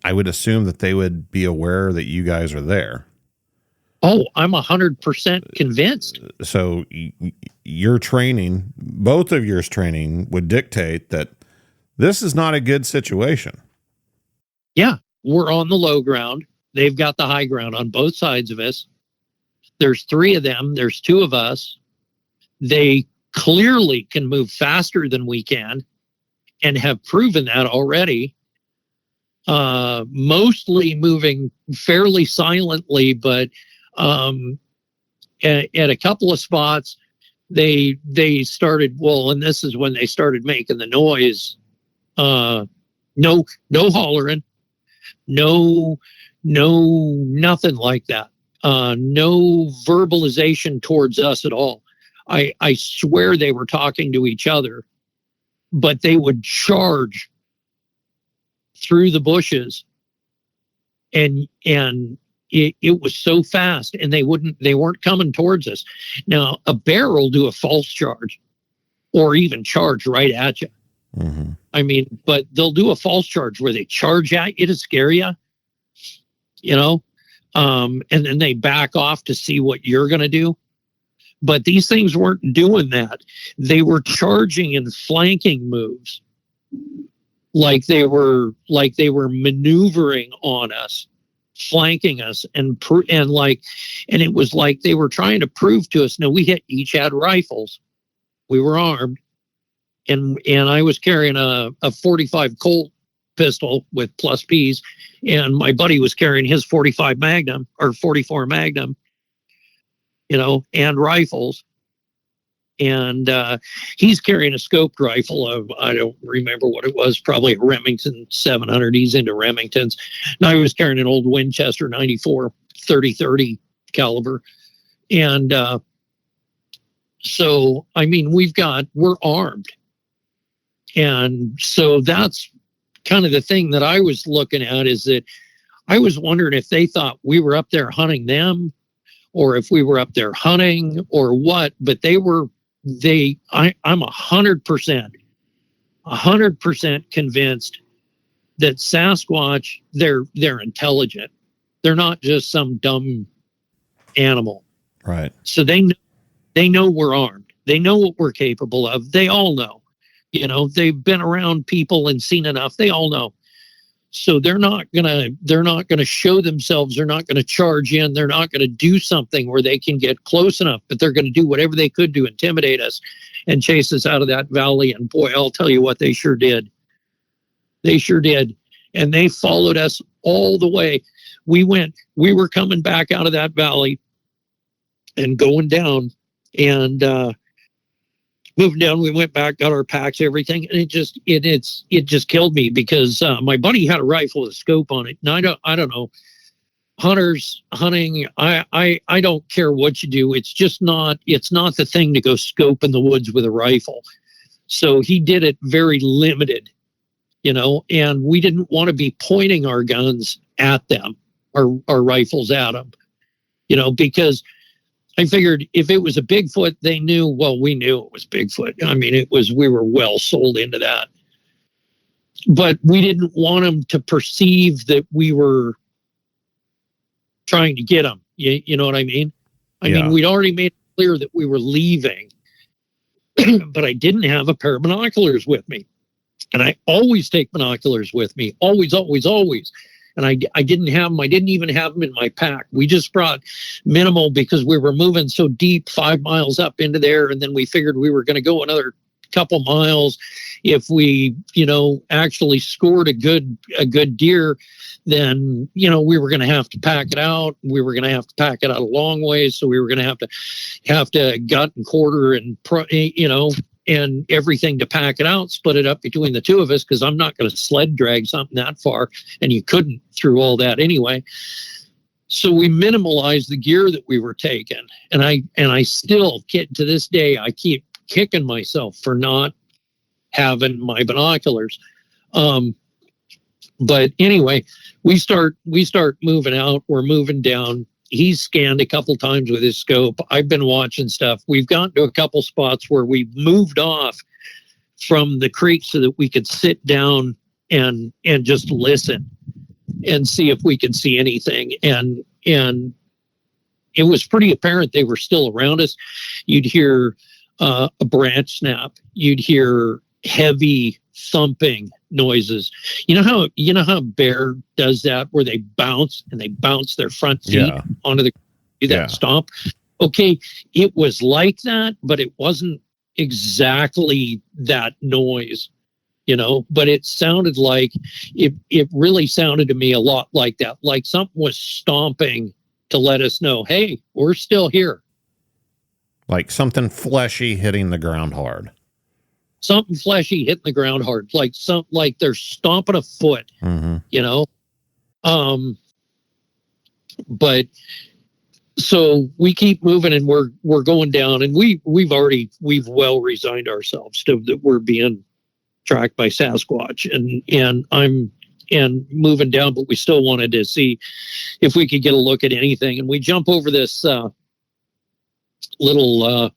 Speaker 2: I would assume that they would be aware that you guys are there.
Speaker 1: Oh, I'm 100% convinced.
Speaker 2: So your training, both of yours training would dictate that this is not a good situation.
Speaker 1: Yeah, we're on the low ground. They've got the high ground on both sides of us. There's 3 of them. There's 2 of us. They clearly can move faster than we can and have proven that already. Mostly moving fairly silently, but at a couple of spots, they started, well, and this is when they started making the noise. No hollering, no, nothing like that. No verbalization towards us at all. I swear they were talking to each other, but they would charge through the bushes, and it was so fast, and they weren't coming towards us. Now, a bear will do a false charge or even charge right at you.
Speaker 2: Mm-hmm.
Speaker 1: I mean, but they'll do a false charge where they charge at you to scare you, and then they back off to see what you're going to do. But these things weren't doing that. They were charging in flanking moves, like they were maneuvering on us, flanking us, and it was like they were trying to prove to us. Now, we each had rifles. We were armed, and I was carrying a 45 Colt pistol with plus Ps, and my buddy was carrying his 45 Magnum or 44 Magnum, and rifles. And he's carrying a scoped rifle of, I don't remember what it was, probably a Remington 700. He's into Remingtons. And I was carrying an old Winchester 94 30-30 caliber. And so, I mean, we're armed. And so that's kind of the thing that I was looking at, is that I was wondering if they thought we were up there hunting them, or if we were up there hunting or what. But I'm 100% convinced that Sasquatch, they're intelligent. They're not just some dumb animal.
Speaker 2: Right.
Speaker 1: So they know we're armed. They know what we're capable of. They all know. They've been around people and seen enough. They all know. So they're not gonna show themselves. They're not gonna charge in. They're not gonna do something where they can get close enough, but they're gonna do whatever they could to intimidate us and chase us out of that valley. And boy, I'll tell you what, they sure did. They sure did. And they followed us all the way. We were coming back out of that valley and going down, and moving down. We went back, got our packs, everything, and it just killed me, because my buddy had a rifle with a scope on it, and I don't know, hunters hunting. I don't care what you do. It's not the thing to go scope in the woods with a rifle. So he did it very limited, and we didn't want to be pointing our guns at them, our rifles at them, because I figured if it was a Bigfoot, we knew it was Bigfoot. I mean, we were well sold into that. But we didn't want them to perceive that we were trying to get them. You know what I mean? I mean, we'd already made it clear that we were leaving, but I didn't have a pair of binoculars with me. And I always take binoculars with me. Always, always, always. And I didn't have them. I didn't even have them in my pack. We just brought minimal because we were moving so deep, 5 miles up into there. And then we figured we were going to go another couple miles. If we, actually scored a good deer, then, we were going to have to pack it out. We were going to have to pack it out a long ways. So we were going to have to gut and quarter and, and everything to pack it out, split it up between the two of us, because I'm not going to sled drag something that far, and you couldn't through all that anyway. So we minimalized the gear that we were taking, and I still get to this day, I keep kicking myself for not having my binoculars. But anyway, we start moving out. We're moving down. He's scanned a couple times with his scope. I've been watching stuff. We've gotten to a couple spots where we moved off from the creek so that we could sit down and just listen and see if we could see anything. And it was pretty apparent they were still around us. You'd hear a branch snap. You'd hear heavy thumping noises. You know how a bear does that, where they bounce their front feet onto the stomp. Okay, it was like that, but it wasn't exactly that noise, but it sounded like it really sounded to me a lot like that, like something was stomping to let us know, hey, we're still here.
Speaker 2: Like something fleshy hitting the ground hard.
Speaker 1: Something fleshy hitting the ground hard, like they're stomping a foot, But so we keep moving, and we're going down, and we've well resigned ourselves to that we're being tracked by Sasquatch, and I'm and moving down, but we still wanted to see if we could get a look at anything. And we jump over this little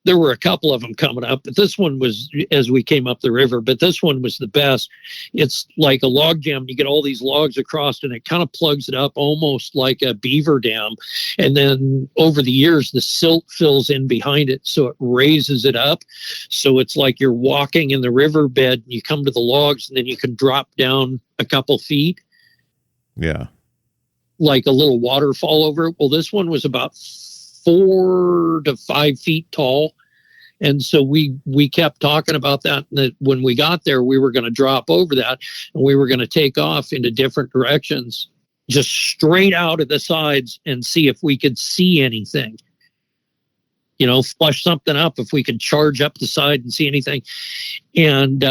Speaker 1: there were a couple of them coming up, but this one was as we came up the river, but this one was the best. It's like a log jam. You get all these logs across and it kind of plugs it up almost like a beaver dam. And then over the years, the silt fills in behind it. So it raises it up. So it's like you're walking in the riverbed and you come to the logs and then you can drop down a couple feet.
Speaker 2: Yeah.
Speaker 1: Like a little waterfall over it. Well, this one was about 4 to 5 feet tall. And so we kept talking about that. And that when we got there, we were going to drop over that and we were going to take off into different directions, just straight out of the sides and see if we could see anything, you know, flush something up, if we could charge up the side and see anything. And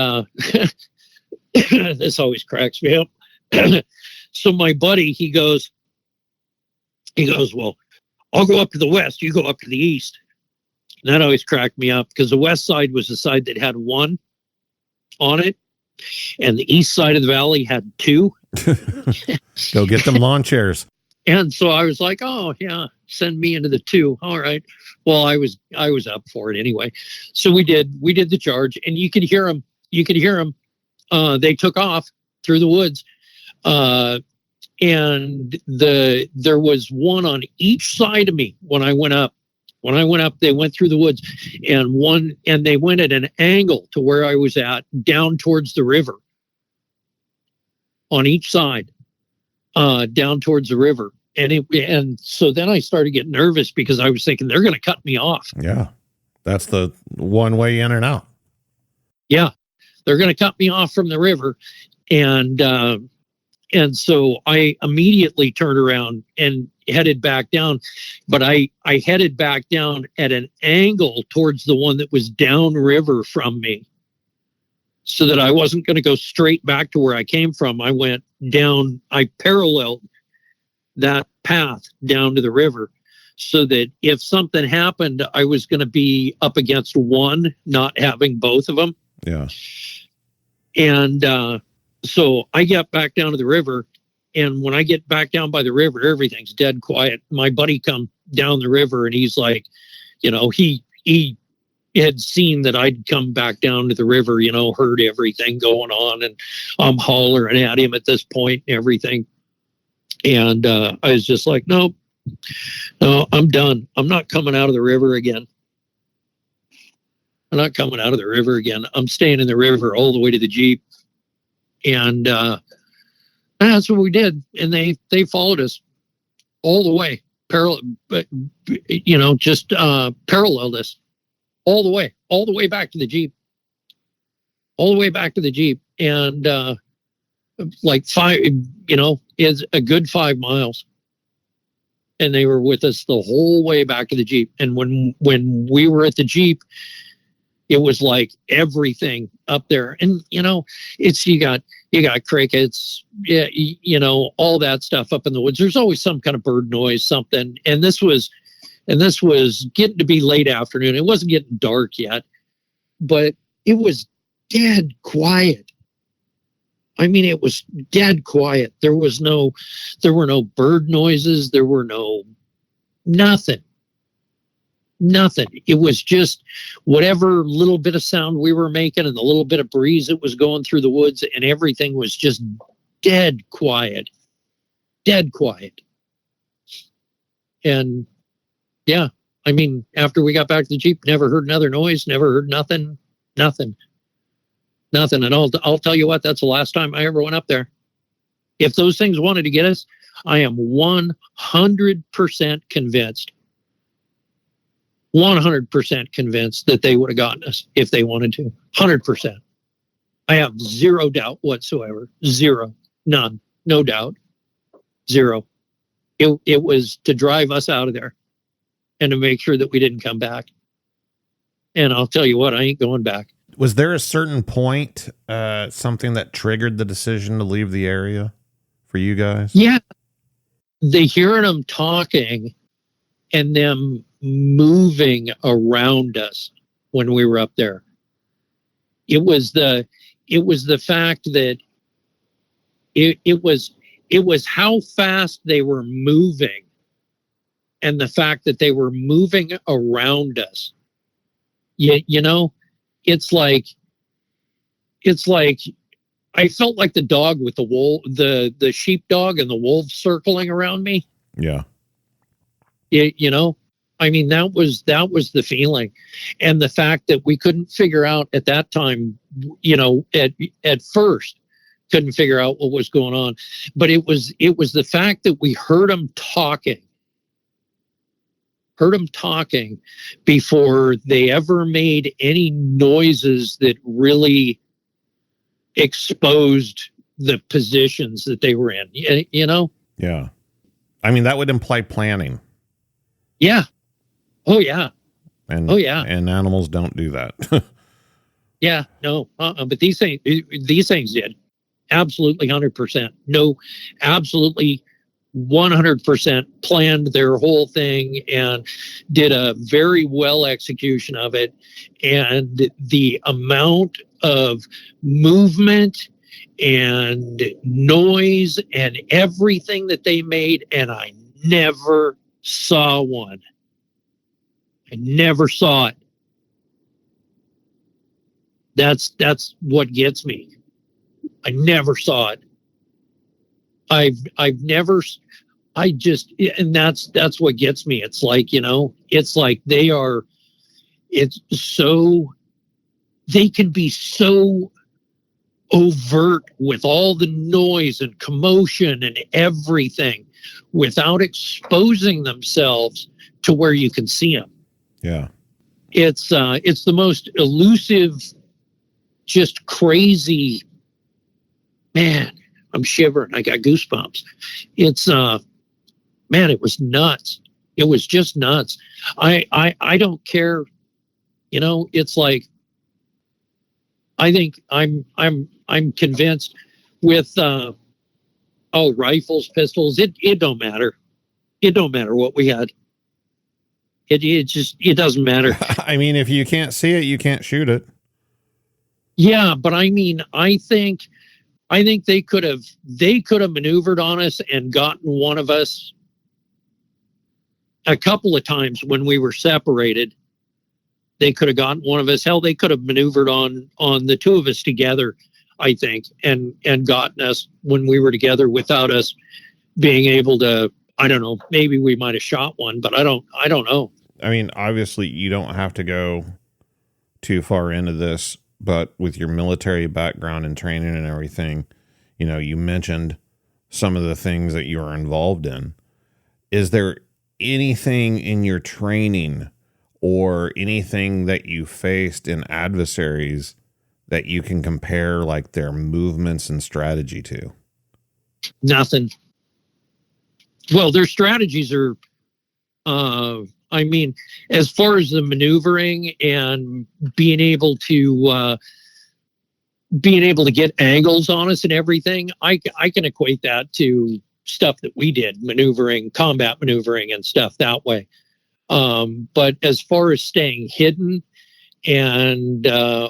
Speaker 1: this always cracks me up. So my buddy, he goes, well, I'll go up to the west, you go up to the east. And that always cracked me up because the west side was the side that had 1 on it, and the east side of the valley had 2.
Speaker 2: Go get them lawn chairs.
Speaker 1: And so I was like, oh yeah, send me into the 2. All right. Well, I was up for it anyway. So we did the charge, and you could hear them. They took off through the woods. And there was one on each side of me when I went up. When I went up, they went through the woods, and they went at an angle to where I was at, down towards the river. On each side, down towards the river, and so then I started getting nervous because I was thinking they're going to cut me off.
Speaker 2: Yeah, that's the one way in and out.
Speaker 1: Yeah, they're going to cut me off from the river, and so I immediately turned around and headed back down, but I headed back down at an angle towards the one that was downriver from me, so that I wasn't going to go straight back to where I came from. I went down, I paralleled that path down to the river, so that if something happened, I was going to be up against one, not having both of them.
Speaker 2: Yeah.
Speaker 1: And, so I get back down to the river, and when I get back down by the river, everything's dead quiet. My buddy come down the river, and he's like, you know, he had seen that I'd come back down to the river, you know, heard everything going on, and I'm hollering at him at this point and everything. And I was just like, no, I'm done. I'm not coming out of the river again. I'm not coming out of the river again. I'm staying in the river all the way to the Jeep. And that's what we did. And they followed us all the way, paralleled us all the way back to the Jeep, And like 5, is a good 5 miles. And they were with us the whole way back to the Jeep. And when we were at the Jeep, it was like everything up there. And, it's, you got crickets, all that stuff up in the woods. There's always some kind of bird noise, something. And this was getting to be late afternoon. It wasn't getting dark yet, but it was dead quiet. I mean, it was dead quiet. There were no bird noises. There were nothing. It was just whatever little bit of sound we were making and the little bit of breeze that was going through the woods, and everything was just dead quiet. And yeah, I mean, after we got back to the Jeep, never heard another noise, never heard nothing. And I'll tell you what, that's the last time I ever went up there. If those things wanted to get us, I am 100% convinced 100% convinced that they would have gotten us if they wanted to. 100%. I have zero doubt whatsoever. Zero. None. No doubt. Zero. It was to drive us out of there and to make sure that we didn't come back. And I'll tell you what, I ain't going back.
Speaker 2: Was there a certain point, something that triggered the decision to leave the area for you guys?
Speaker 1: Yeah. They hearing them talking and them moving around us when we were up there. It was the fact that It was how fast they were moving, and the fact that they were moving around us. You know, it's like I felt like the dog with the wolf, the sheepdog and the wolf circling around me.
Speaker 2: Yeah.
Speaker 1: You know, I mean, that was the feeling. And the fact that we couldn't figure out at that time, you know, at first couldn't figure out what was going on, but it was the fact that we heard them talking before they ever made any noises that really exposed the positions that they were in, you know?
Speaker 2: Yeah. I mean, that would imply planning.
Speaker 1: Yeah. Oh, yeah.
Speaker 2: And,
Speaker 1: oh, yeah.
Speaker 2: And animals don't do that.
Speaker 1: Yeah, no. But these things did. Absolutely 100%. No, absolutely 100% planned their whole thing and did a very well execution of it. And the amount of movement and noise and everything that they made, and I never saw one. I never saw it. That's what gets me. I never saw it. I've never, and that's what gets me. It's like, you know, it's like they can be so overt with all the noise and commotion and everything without exposing themselves to where you can see them.
Speaker 2: Yeah.
Speaker 1: It's the most elusive, just crazy, man, I'm shivering. I got goosebumps. It's, man, it was nuts. It was just nuts. I don't care. You know, it's like, I think I'm convinced with, rifles, pistols, it don't matter. It don't matter what we had. It doesn't matter.
Speaker 2: I mean, if you can't see it, you can't shoot it.
Speaker 1: Yeah, but I mean, I think they could have maneuvered on us and gotten one of us a couple of times when we were separated. They could have gotten one of us. Hell, they could have maneuvered on the two of us together, I think, and gotten us when we were together without us being able to. I don't know. Maybe we might have shot one, but I don't know.
Speaker 2: I mean, obviously, you don't have to go too far into this, but with your military background and training and everything, you know, you mentioned some of the things that you are involved in. Is there anything in your training or anything that you faced in adversaries that you can compare like their movements and strategy to?
Speaker 1: Nothing. Well, their strategies are, I mean, as far as the maneuvering and being able to get angles on us and everything, I can equate that to stuff that we did, maneuvering, combat maneuvering and stuff that way. But as far as staying hidden and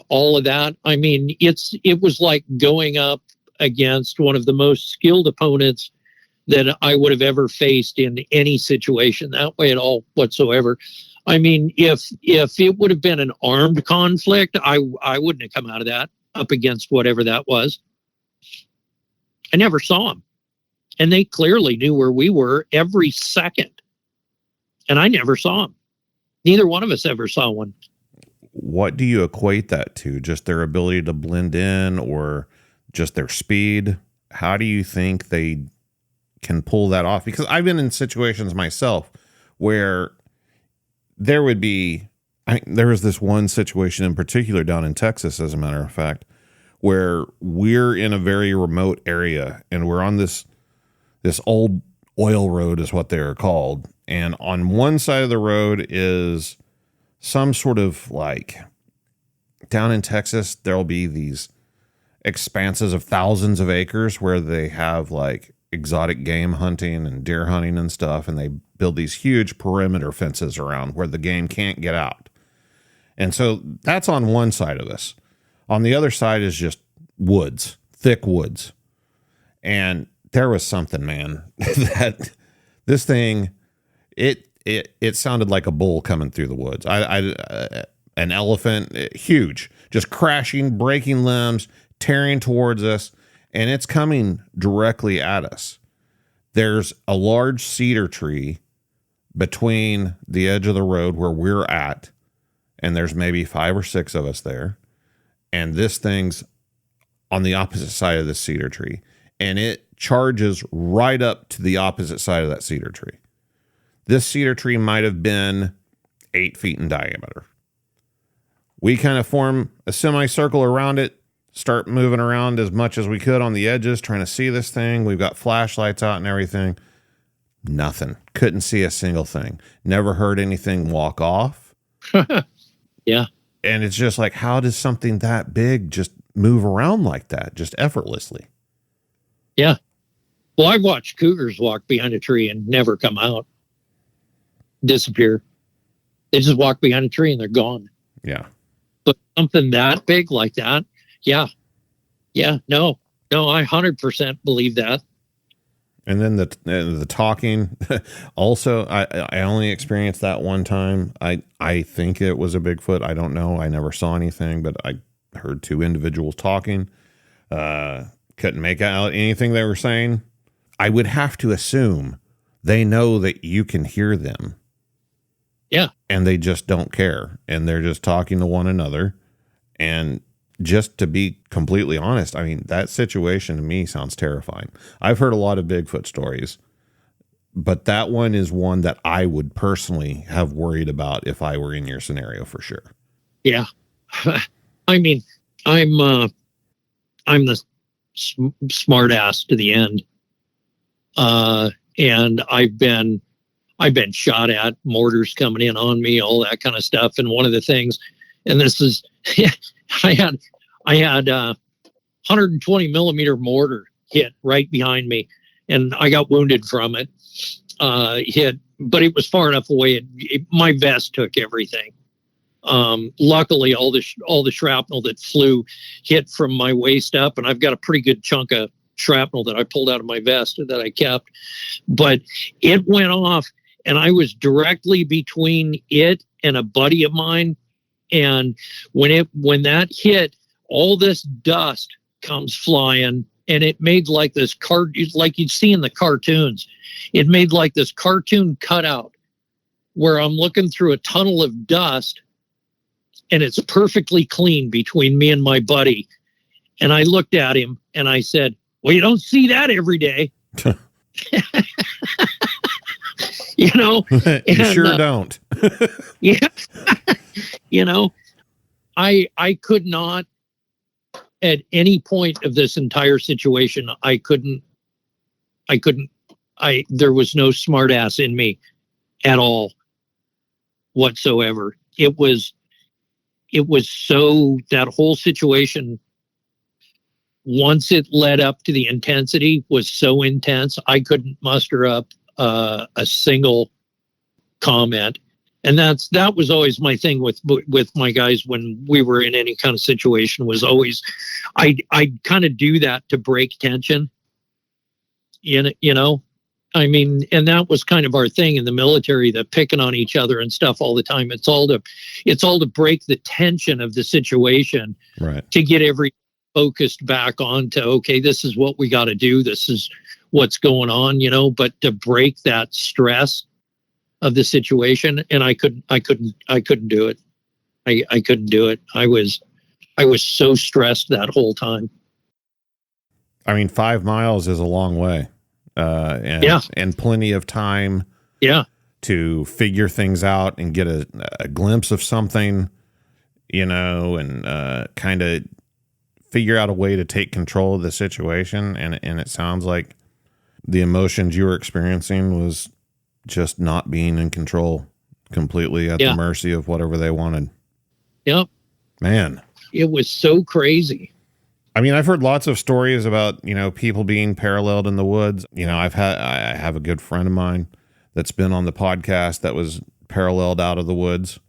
Speaker 1: all of that, I mean, it was like going up against one of the most skilled opponents that I would have ever faced in any situation that way at all whatsoever. I mean, if it would have been an armed conflict, I wouldn't have come out of that up against whatever that was. I never saw them. And they clearly knew where we were every second. And I never saw them. Neither one of us ever saw one.
Speaker 2: What do you equate that to? Just their ability to blend in or just their speed? How do you think they can pull that off? Because I've been in situations myself where there would be, there was this one situation in particular down in Texas, as a matter of fact, where we're in a very remote area and we're on this old oil road is what they're called. And on one side of the road is some sort of like, down in Texas, there'll be these expanses of thousands of acres where they have like exotic game hunting and deer hunting and stuff. And they build these huge perimeter fences around where the game can't get out. And so that's on one side of this. On the other side is just woods, thick woods. And there was something, man, that this thing, it sounded like a bull coming through the woods. An elephant, huge, just crashing, breaking limbs, tearing towards us, and it's coming directly at us. There's a large cedar tree between the edge of the road where we're at, and there's maybe 5 or 6 of us there, and this thing's on the opposite side of the cedar tree, and it charges right up to the opposite side of that cedar tree. This cedar tree might have been 8 feet in diameter. We kind of form a semicircle around it, start moving around as much as we could on the edges, trying to see this thing. We've got flashlights out and everything. Nothing. Couldn't see a single thing. Never heard anything walk off.
Speaker 1: Yeah.
Speaker 2: And it's just like, how does something that big just move around like that, just effortlessly?
Speaker 1: Yeah. Well, I've watched cougars walk behind a tree and never come out. Disappear. They just walk behind a tree and they're gone.
Speaker 2: Yeah.
Speaker 1: But something that big like that, yeah. Yeah, no, I 100% believe that.
Speaker 2: And then the talking, also, I only experienced that one time. I think it was a Bigfoot. I don't know. I never saw anything, but I heard 2 individuals talking. Couldn't make out anything they were saying. I would have to assume they know that you can hear them.
Speaker 1: Yeah.
Speaker 2: And they just don't care. And they're just talking to one another. And just to be completely honest, I mean, that situation to me sounds terrifying. I've heard a lot of Bigfoot stories, but that one is one that I would personally have worried about if I were in your scenario for sure.
Speaker 1: Yeah. I mean, I'm the smart ass to the end. And I've been shot at, mortars coming in on me, all that kind of stuff. And one of the things, and this is, I had 120 millimeter mortar hit right behind me, and I got wounded from it. Hit, but it was far enough away. My vest took everything. Luckily, all the shrapnel that flew hit from my waist up, and I've got a pretty good chunk of shrapnel that I pulled out of my vest that I kept. But it went off, and I was directly between it and a buddy of mine. And when that hit, all this dust comes flying, and it made like this like you'd see in the cartoons. It made like this cartoon cutout where I'm looking through a tunnel of dust, and it's perfectly clean between me and my buddy. And I looked at him and I said, "Well, you don't see that every day." You know,
Speaker 2: you sure don't.
Speaker 1: Yeah. You know, I could not, at any point of this entire situation, there was no smart ass in me at all whatsoever. It was so, that whole situation, once it led up to the intensity, was so intense, I couldn't muster up a single comment. And that was always my thing with my guys when we were in any kind of situation, was always, I'd kind of do that to break tension. You know, I mean, and that was kind of our thing in the military, the picking on each other and stuff all the time. It's all to break the tension of the situation,
Speaker 2: right? To
Speaker 1: get every focused back on to, okay, this is what we got to do. This is what's going on, you know, but to break that stress of the situation. And I couldn't do it. I couldn't do it. I was so stressed that whole time.
Speaker 2: I mean, 5 miles is a long way. And plenty of time to figure things out and get a glimpse of something, you know, and kind of figure out a way to take control of the situation. And it sounds like the emotions you were experiencing was just not being in control, completely at the mercy of whatever they wanted.
Speaker 1: Yep.
Speaker 2: Man.
Speaker 1: It was so crazy.
Speaker 2: I mean, I've heard lots of stories about, you know, people being paralleled in the woods. You know, I have a good friend of mine that's been on the podcast that was paralleled out of the woods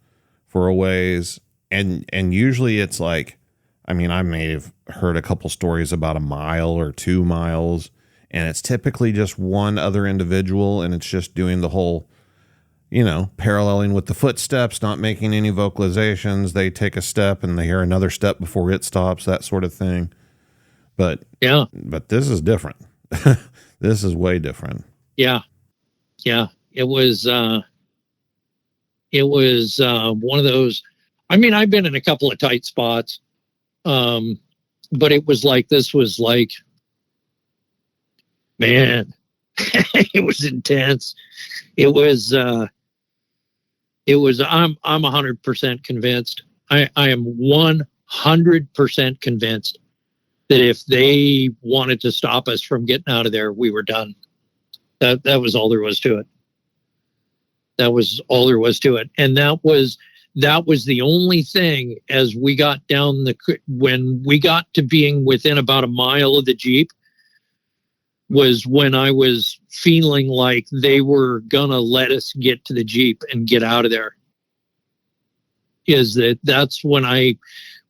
Speaker 2: for a ways. And usually it's like, I mean, I may have heard a couple stories about a mile or 2 miles, and it's typically just one other individual, and it's just doing the whole, you know, paralleling with the footsteps, not making any vocalizations. They take a step and they hear another step before it stops, that sort of thing. But this is different. This is way different.
Speaker 1: Yeah. It was one of those. I mean, I've been in a couple of tight spots, but it was like, this was like, man, it was intense. I'm 100% convinced. I am 100% convinced that if they wanted to stop us from getting out of there, we were done. That was all there was to it. That was all there was to it. And that was the only thing as we got down when we got to being within about a mile of the Jeep, was when I was feeling like they were gonna let us get to the Jeep and get out of there. That's when I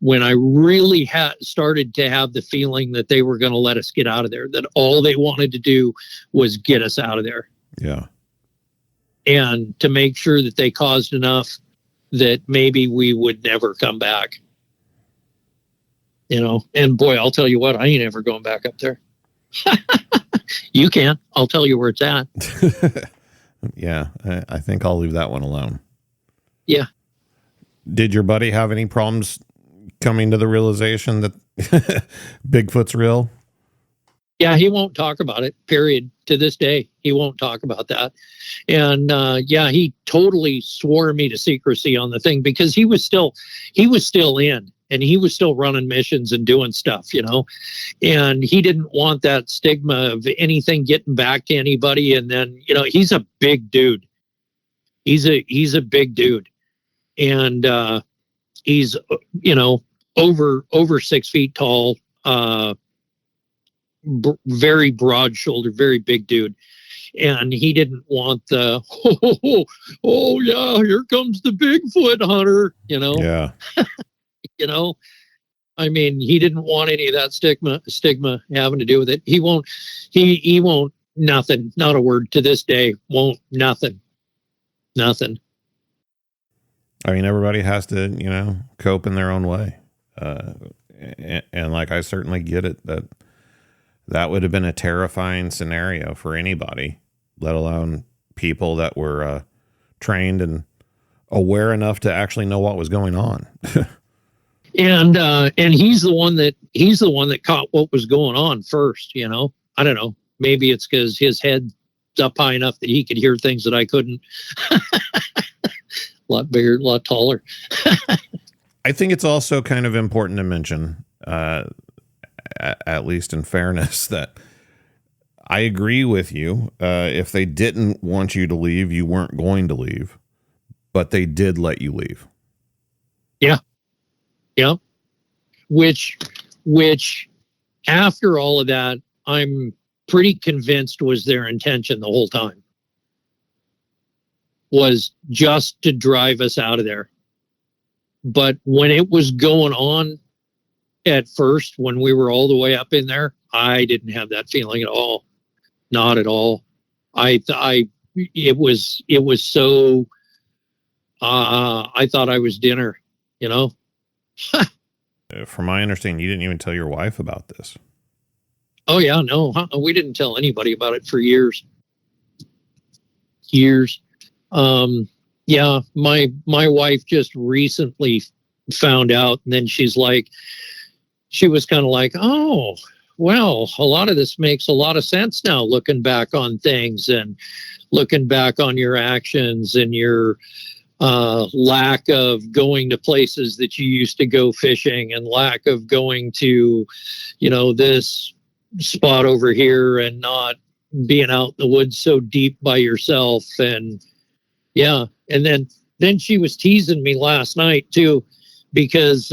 Speaker 1: really started to have the feeling that they were gonna let us get out of there, that all they wanted to do was get us out of there.
Speaker 2: Yeah.
Speaker 1: And to make sure that they caused enough that maybe we would never come back. You know, and boy, I'll tell you what, I ain't ever going back up there. You can. I'll tell you where it's at.
Speaker 2: Yeah, I think I'll leave that one alone.
Speaker 1: Yeah.
Speaker 2: Did your buddy have any problems coming to the realization that Bigfoot's real?
Speaker 1: Yeah, he won't talk about it, period. To this day, he won't talk about that. And he totally swore me to secrecy on the thing, because he was still in, and he was still running missions and doing stuff, you know, and he didn't want that stigma of anything getting back to anybody. And then, you know, he's a big dude. He's a big dude. And he's, you know, over 6 feet tall, very broad shouldered, very big dude. And he didn't want the, oh yeah, here comes the Bigfoot hunter, you know?
Speaker 2: Yeah.
Speaker 1: You know, I mean, he didn't want any of that stigma having to do with it. He won't, nothing, not a word to this day, won't, nothing. I
Speaker 2: mean, everybody has to, you know, cope in their own way. And like, I certainly get it, that would have been a terrifying scenario for anybody, let alone people that were trained and aware enough to actually know what was going on.
Speaker 1: And he's the one that caught what was going on first, you know. I don't know. Maybe it's because his head's up high enough that he could hear things that I couldn't. A lot bigger, a lot taller.
Speaker 2: I think it's also kind of important to mention, at least in fairness, that I agree with you. If they didn't want you to leave, you weren't going to leave, but they did let you leave.
Speaker 1: Yeah. Yeah. Which after all of that, I'm pretty convinced was their intention the whole time, was just to drive us out of there. But when it was going on at first, when we were all the way up in there, I didn't have that feeling at all. Not at all. It was so, I thought I was dinner, you know?
Speaker 2: From my understanding, you didn't even tell your wife about this.
Speaker 1: Oh yeah, no, we didn't tell anybody about it for years. Yeah, my wife just recently found out, and then she was kind of like, oh, well, a lot of this makes a lot of sense now, looking back on things and looking back on your actions and your lack of going to places that you used to go fishing, and lack of going to, you know, this spot over here, and not being out in the woods so deep by yourself. And yeah. And then she was teasing me last night too, because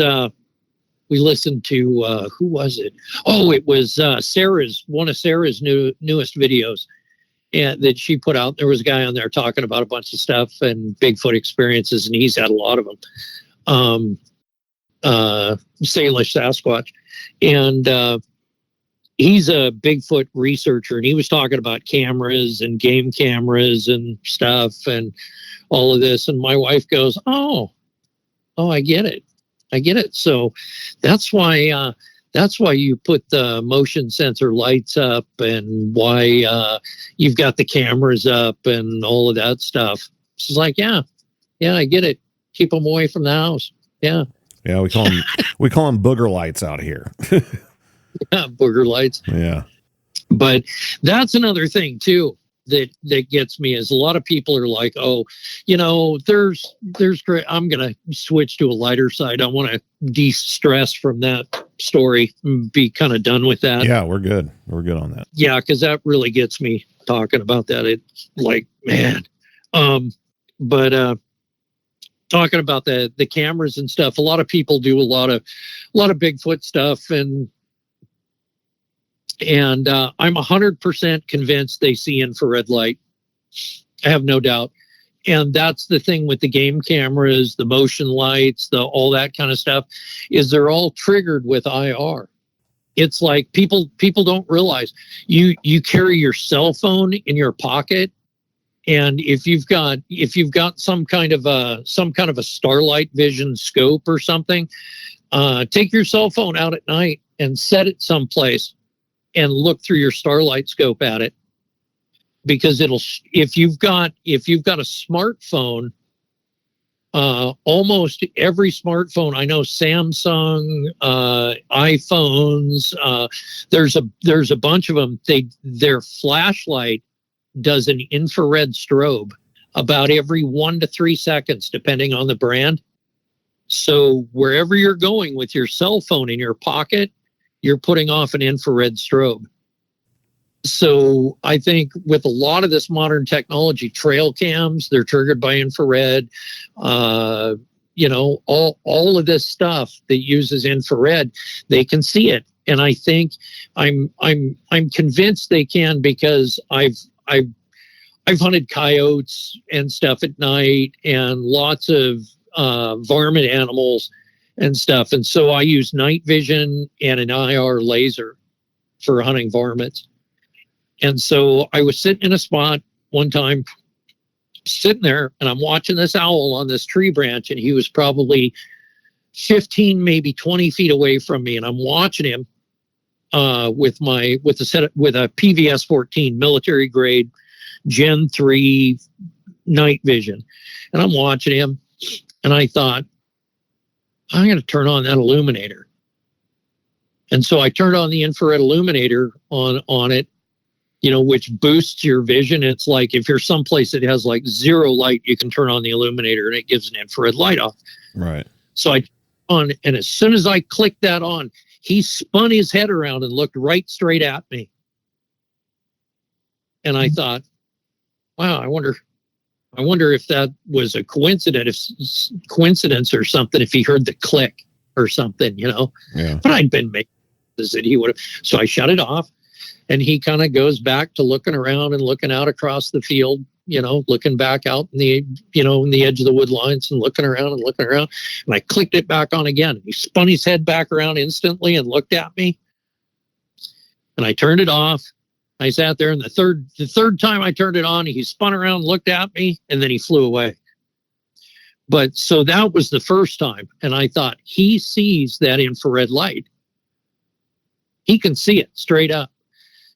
Speaker 1: we listened to who was it? Oh, it was one of Sarah's newest videos, and that she put out. There was a guy on there talking about a bunch of stuff and Bigfoot experiences, and he's had a lot of them. Salish Sasquatch, and he's a Bigfoot researcher, and he was talking about cameras and game cameras and stuff and all of this. And my wife goes, oh, I get it. So that's why you put the motion sensor lights up, and why you've got the cameras up and all of that stuff. She's like, yeah, I get it. Keep them away from the house. Yeah.
Speaker 2: Yeah, we call them booger lights out here.
Speaker 1: Yeah, booger lights.
Speaker 2: Yeah.
Speaker 1: But that's another thing too that gets me, is a lot of people are like, oh, there's great. I'm gonna switch to a lighter side. I want to de-stress from that story and be kind of done with that.
Speaker 2: Yeah, we're good on that.
Speaker 1: Yeah, because that really gets me talking about that. It's like, man. But talking about the cameras and stuff, a lot of people do a lot of Bigfoot stuff, and I'm 100% convinced they see infrared light. I have no doubt. And that's the thing with the game cameras, the motion lights, all that kind of stuff, is they're all triggered with IR. It's like people don't realize you carry your cell phone in your pocket, and if you've got some kind of a starlight vision scope or something, take your cell phone out at night and set it someplace and look through your starlight scope at it, because if you've got a smartphone, almost every smartphone, I know, Samsung, iPhones, there's a bunch of them. Their flashlight does an infrared strobe about every 1 to 3 seconds, depending on the brand. So wherever you're going with your cell phone in your pocket, you're putting off an infrared strobe. So I think with a lot of this modern technology, trail cams, they're triggered by infrared. All of this stuff that uses infrared, they can see it. And I think I'm convinced they can, because I've hunted coyotes and stuff at night, and lots of varmint animals and stuff. And so I use night vision and an IR laser for hunting varmints. And so I was sitting in a spot one time, sitting there, and I'm watching this owl on this tree branch, and he was probably 15, maybe 20 feet away from me. And I'm watching him with a PVS 14 military grade Gen 3 night vision. And I'm watching him, and I thought, I'm going to turn on that illuminator. And so I turned on the infrared illuminator on it, which boosts your vision. It's like if you're someplace that has like zero light, you can turn on the illuminator and it gives an infrared light off.
Speaker 2: Right.
Speaker 1: So I on, and as soon as I clicked that on, he spun his head around and looked right straight at me. And I thought, wow, I wonder if that was a coincidence or something, if he heard the click or something, Yeah. But I'd been making that he would have. So I shut it off, and he kind of goes back to looking around and looking out across the field, looking back out in the, in the edge of the wood lines and looking around. And I clicked it back on again. He spun his head back around instantly and looked at me. And I turned it off. I sat there, and the third time I turned it on, he spun around, looked at me, and then he flew away. But so that was the first time. And I thought, he sees that infrared light. He can see it straight up.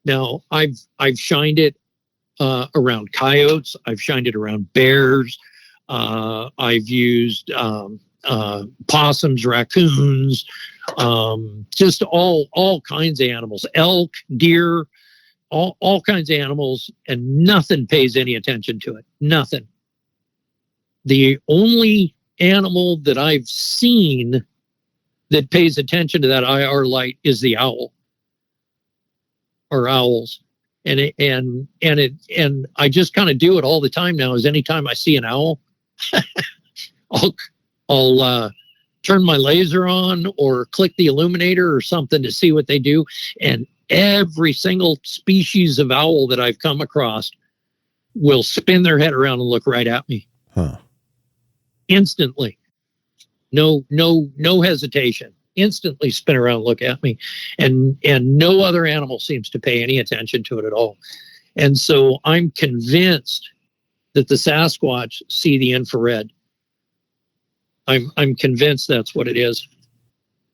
Speaker 1: Now, I've shined it around coyotes. I've shined it around bears. I've used possums, raccoons, just all kinds of animals, elk, deer, all kinds of animals, and nothing pays any attention to it. Nothing. The only animal that I've seen that pays attention to that IR light is the owl, or owls. And I just kind of do it all the time now. Is anytime I see an owl, I'll turn my laser on or click the illuminator or something to see what they do. And every single species of owl that I've come across will spin their head around and look right at me.
Speaker 2: Huh.
Speaker 1: Instantly. No hesitation. instantly spin around, look at me, and no other animal seems to pay any attention to it at all. And so I'm convinced that the Sasquatch see the infrared. I'm convinced that's what it is.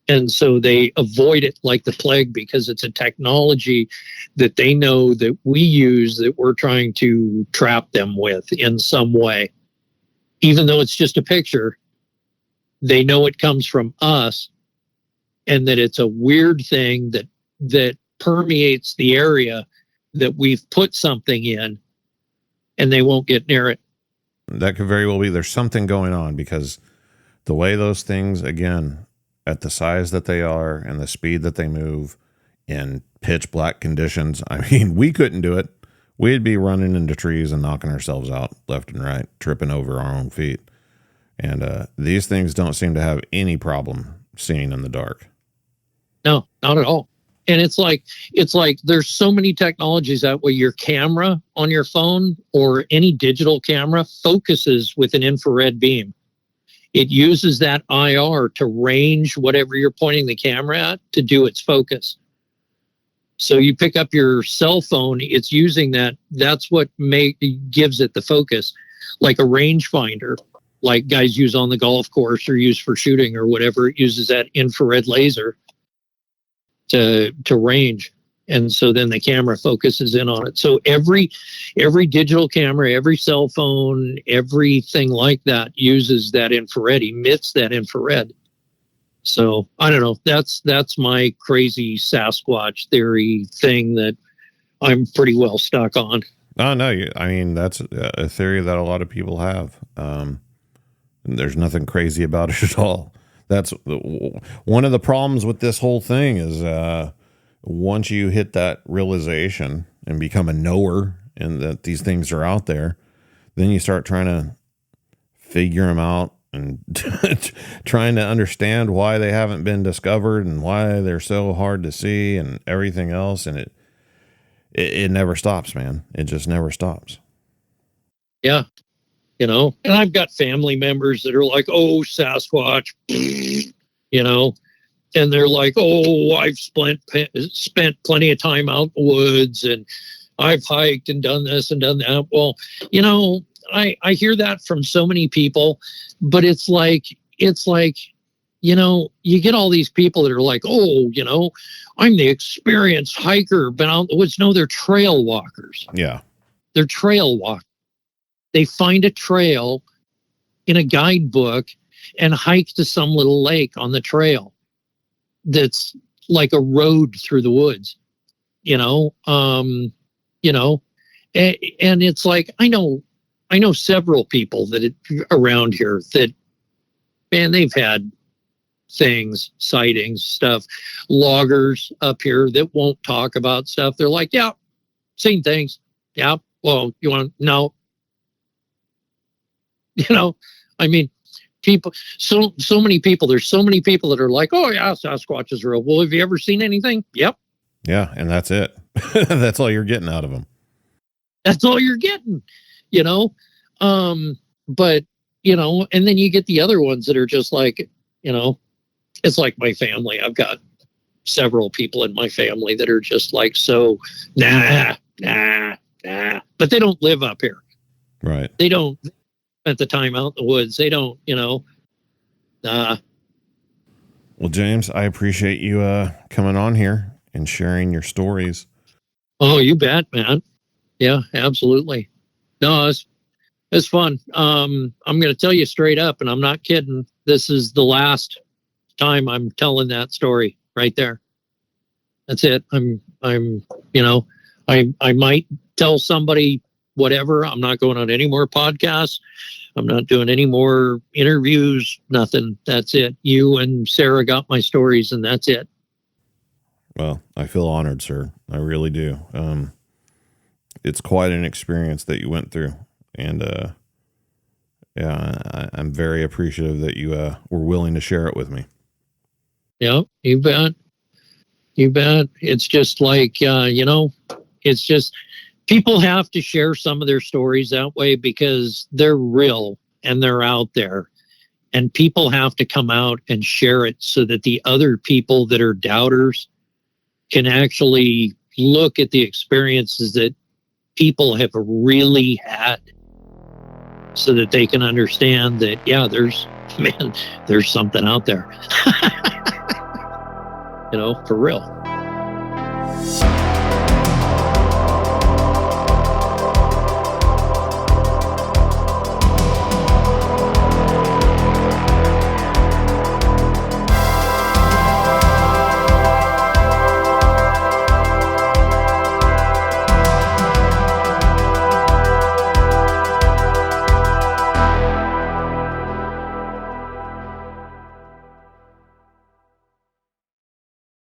Speaker 1: And so they avoid it like the plague because it's a technology that they know that we use, that we're trying to trap them with in some way. Even though it's just a picture, they know it comes from us and that it's a weird thing that permeates the area that we've put something in, and they won't get near it.
Speaker 2: That could very well be. There's something going on because the way those things, again, at the size that they are and the speed that they move in pitch black conditions, I mean, we couldn't do it. We'd be running into trees and knocking ourselves out left and right, tripping over our own feet. And these things don't seem to have any problem seeing in the dark.
Speaker 1: No, not at all. And it's like there's so many technologies that way. Your camera on your phone or any digital camera focuses with an infrared beam. It uses that IR to range whatever you're pointing the camera at to do its focus. So you pick up your cell phone, it's using that. That's what gives it the focus, like a rangefinder, like guys use on the golf course or use for shooting or whatever. It uses that infrared laser to range. And so then the camera focuses in on it. So every digital camera, every cell phone, everything like that uses that infrared, emits that infrared. So I don't know. That's my crazy Sasquatch theory thing that I'm pretty well stuck on.
Speaker 2: Oh, no. I mean, that's a theory that a lot of people have. And there's nothing crazy about it at all. That's one of the problems with this whole thing is once you hit that realization and become a knower and that these things are out there, then you start trying to figure them out and trying to understand why they haven't been discovered and why they're so hard to see and everything else. And it never stops, man. It just never stops.
Speaker 1: Yeah. You know, and I've got family members that are like, oh, Sasquatch, you know, and they're like, oh, I've spent plenty of time out in the woods and I've hiked and done this and done that. Well, you know, I hear that from so many people, but it's like, you know, you get all these people that are like, oh, you know, I'm the experienced hiker, been out in the woods. No, they're trail walkers.
Speaker 2: Yeah.
Speaker 1: They're trail walkers. They find a trail in a guidebook and hike to some little lake on the trail that's like a road through the woods, you know, and it's like, I know several people that around here that, man, they've had things, sightings, stuff, loggers up here that won't talk about stuff. They're like, yeah, seen things. Yeah. Well, you want to know? You know, I mean, people, so many people, there's so many people that are like, oh yeah, Sasquatch is real. Well, have you ever seen anything? Yep.
Speaker 2: Yeah. And that's it. That's all you're getting out of them.
Speaker 1: That's all you're getting, you know? But, you know, and then you get the other ones that are just like, you know, it's like my family. I've got several people in my family that are just like, so nah, but they don't live up here.
Speaker 2: Right.
Speaker 1: They don't spend the time out in the woods. They don't, you know, Well,
Speaker 2: James, I appreciate you coming on here and sharing your stories.
Speaker 1: Oh, you bet, man. Yeah, absolutely. No, it's fun. I'm going to tell you straight up, and I'm not kidding. This is the last time I'm telling that story right there. That's it. I'm, you know, I might tell somebody whatever. I'm not going on any more podcasts. I'm not doing any more interviews, nothing. That's it. You and Sarah got my stories, and that's it.
Speaker 2: Well, I feel honored, sir. I really do. It's quite an experience that you went through. And, yeah, I'm very appreciative that you were willing to share it with me.
Speaker 1: Yeah, you bet. You bet. It's just like, you know, it's just people have to share some of their stories that way because they're real and they're out there. And people have to come out and share it so that the other people that are doubters can actually look at the experiences that people have really had, so that they can understand that, yeah, there's something out there. For real.